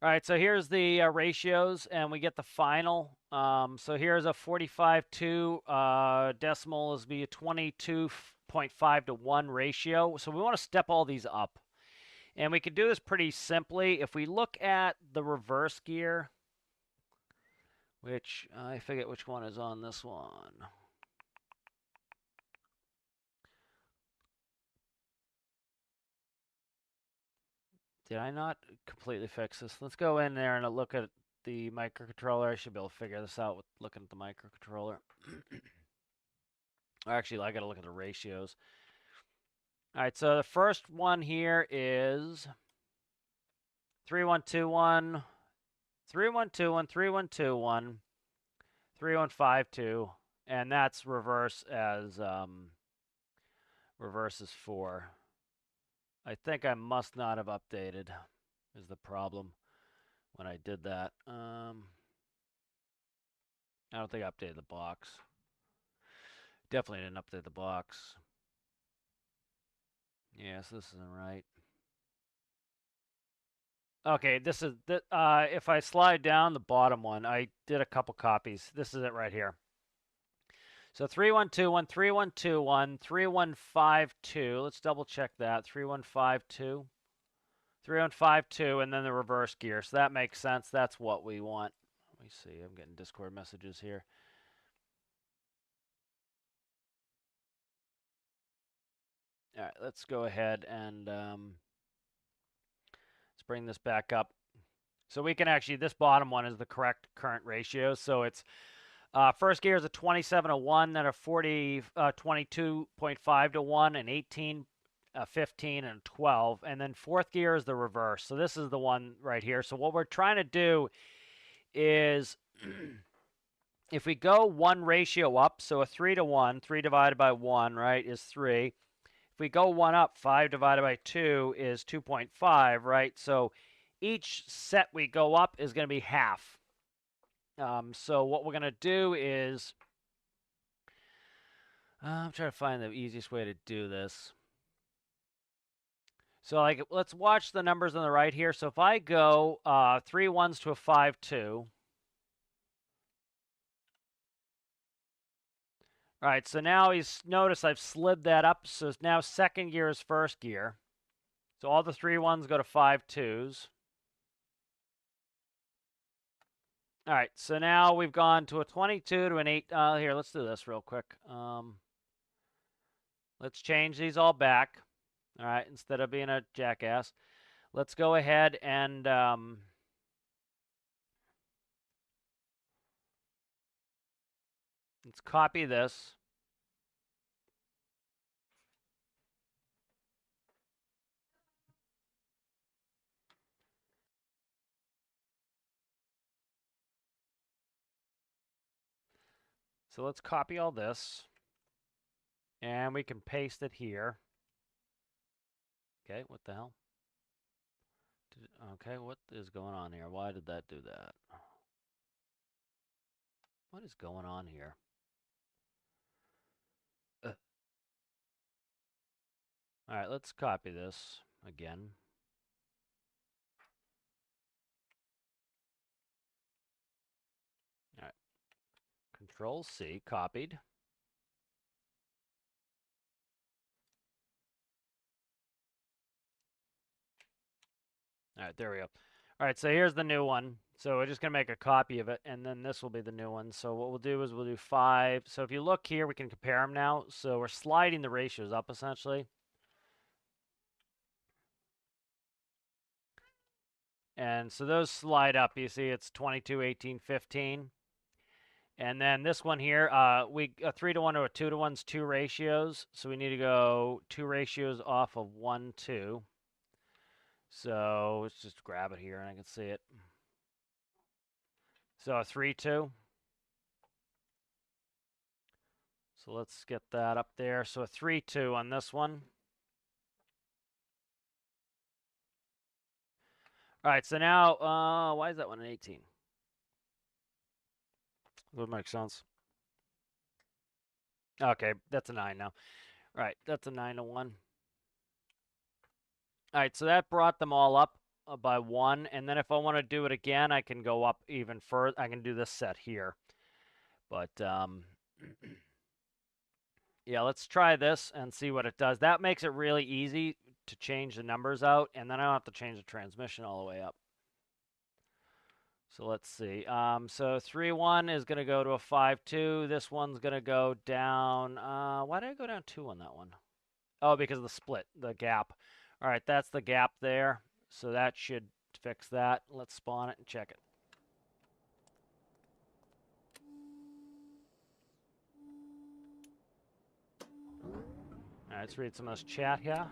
Speaker 1: All right, so here's the ratios, and we get the final. So here's a 45-2 decimal is be a 22.5 to 1 ratio. So we want to step all these up. And we can do this pretty simply. If we look at the reverse gear, which I forget which one is on this one. Did I not completely fix this? Let's go in there and look at the microcontroller. I should be able to figure this out with looking at the microcontroller. Actually, I got to look at the ratios. All right, so the first one here is 3121, 3121, 3121, 3152, and that's reverse as reverse is 4. I think I must not have updated is the problem when I did that. I don't think I updated the box. Definitely didn't update the box. Yes, this isn't right. Okay, this is if I slide down the bottom one, I did a couple copies. This is it right here. So 3121, 3121, 3152. Let's double check that. 3152. 3152, and then the reverse gear. So that makes sense. That's what we want. Let me see. I'm getting Discord messages here. All right, let's go ahead and let's bring this back up. So we can actually, this bottom one is the correct current ratio. So it's first gear is a 27 to 1, then a 22.5 to 1, an 18, a 15, and a 12. And then fourth gear is the reverse. So this is the one right here. So what we're trying to do is if we go one ratio up, so a 3 to 1, 3 divided by 1, right, is 3. If we go one up, 5 divided by 2 is 2.5, right? So each set we go up is going to be half. So what we're going to do is, I'm trying to find the easiest way to do this. So like, let's watch the numbers on the right here. So if I go 3 ones to a 5 2. All right, so now notice I've slid that up. So now second gear is first gear. So all the 3 ones go to 5 2s. All right, so now we've gone to a 22 to an 8. Here, let's do this real quick. Let's change these all back. All right, instead of being a jackass, let's go ahead and let's copy this. So let's copy all this, and we can paste it here. Okay, what the hell? Okay, what is going on here? Why did that do that? What is going on here? All right, let's copy this again. All right, Control C, copied. All right, there we go. All right, so here's the new one. So we're just going to make a copy of it, and then this will be the new one. So what we'll do is we'll do 5. So if you look here, we can compare them now. So we're sliding the ratios up, essentially. And so those slide up. You see it's 22, 18, 15. And then this one here, a 3 to 1 or a 2 to 1's 2 ratios. So we need to go 2 ratios off of 1, 2. So let's just grab it here and I can see it. So a 3, 2. So let's get that up there. So a 3, 2 on this one. All right, so now, why is that one an 18? That makes sense. Okay, that's a 9 now. All right, that's a 9 to 1. All right, so that brought them all up by 1, and then if I want to do it again, I can go up even further. I can do this set here. But yeah, let's try this and see what it does. That makes it really easy to change the numbers out, and then I don't have to change the transmission all the way up. So let's see. So 3-1 is going to go to a 5-2. This one's going to go down. Why did I go down 2 on that one? Oh, because of the split, the gap. All right, that's the gap there. So that should fix that. Let's spawn it and check it. All right, let's read some of this chat here.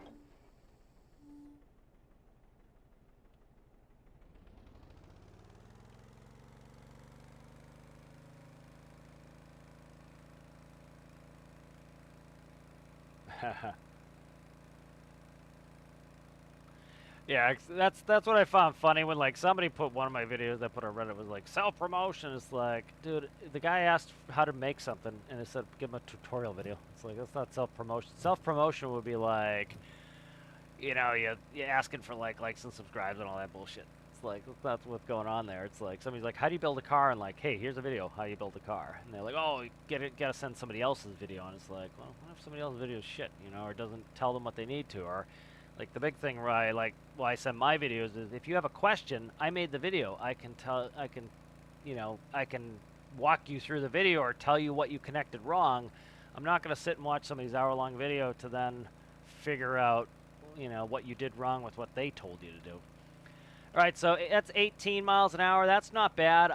Speaker 1: Yeah, that's what I found funny when like somebody put one of my videos I put on Reddit was like self-promotion. It's like, dude, the guy asked how to make something and it said give him a tutorial video. It's like that's not self-promotion. Self-promotion would be like, you know, you're asking for like likes and subscribes and all that bullshit. It's like that's what's going on there. It's like somebody's like, how do you build a car? And like, hey, here's a video how you build a car. And they're like, oh, you gotta send somebody else's video. And it's like, well, what if somebody else's video is shit, you know, or doesn't tell them what they need to, or like the big thing where I send my videos is if you have a question, I made the video. I can, you know, I can walk you through the video or tell you what you connected wrong. I'm not going to sit and watch somebody's hour-long video to then figure out, you know, what you did wrong with what they told you to do. All right, so that's 18 miles an hour. That's not bad.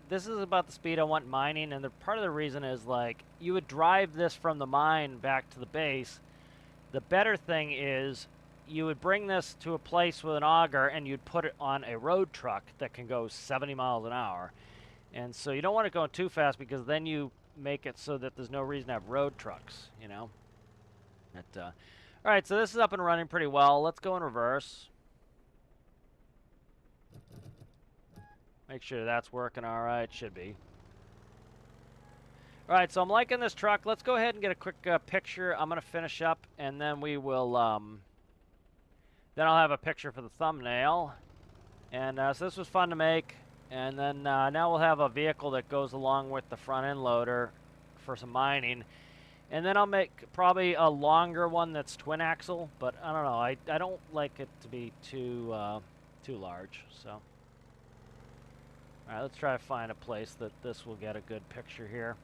Speaker 1: This is about the speed I want mining, and part of the reason is like you would drive this from the mine back to the base. The better thing is you would bring this to a place with an auger and you'd put it on a road truck that can go 70 miles an hour. And so you don't want it going too fast because then you make it so that there's no reason to have road trucks, you know. All right, so this is up and running pretty well. Let's go in reverse. Make sure that's working all right. Should be. All right, so I'm liking this truck. Let's go ahead and get a quick picture. I'm going to finish up, and then we will... then I'll have a picture for the thumbnail. And so this was fun to make. And then now we'll have a vehicle that goes along with the front end loader for some mining. And then I'll make probably a longer one that's twin axle. But I don't know. I don't like it to be too large. So, all right, let's try to find a place that this will get a good picture here.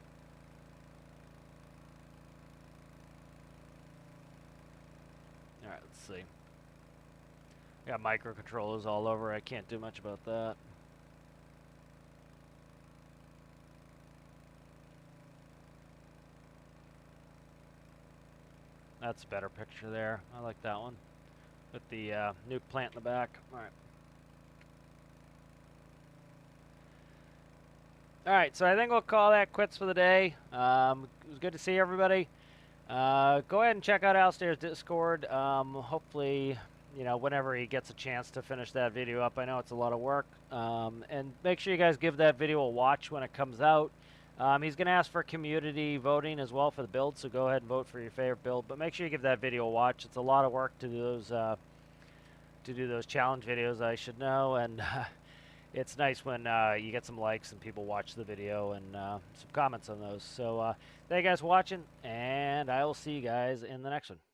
Speaker 1: All right, let's see. Got microcontrollers all over. I can't do much about that. That's a better picture there. I like that one. With the nuke plant in the back. All right. All right, so I think we'll call that quits for the day. It was good to see everybody. Go ahead and check out Alistair's Discord. Hopefully, you know, whenever he gets a chance to finish that video up. I know it's a lot of work. And make sure you guys give that video a watch when it comes out. He's going to ask for community voting as well for the build, so go ahead and vote for your favorite build. But make sure you give that video a watch. It's a lot of work to do those challenge videos, I should know. And it's nice when you get some likes and people watch the video and some comments on those. So thank you guys for watching, and I will see you guys in the next one.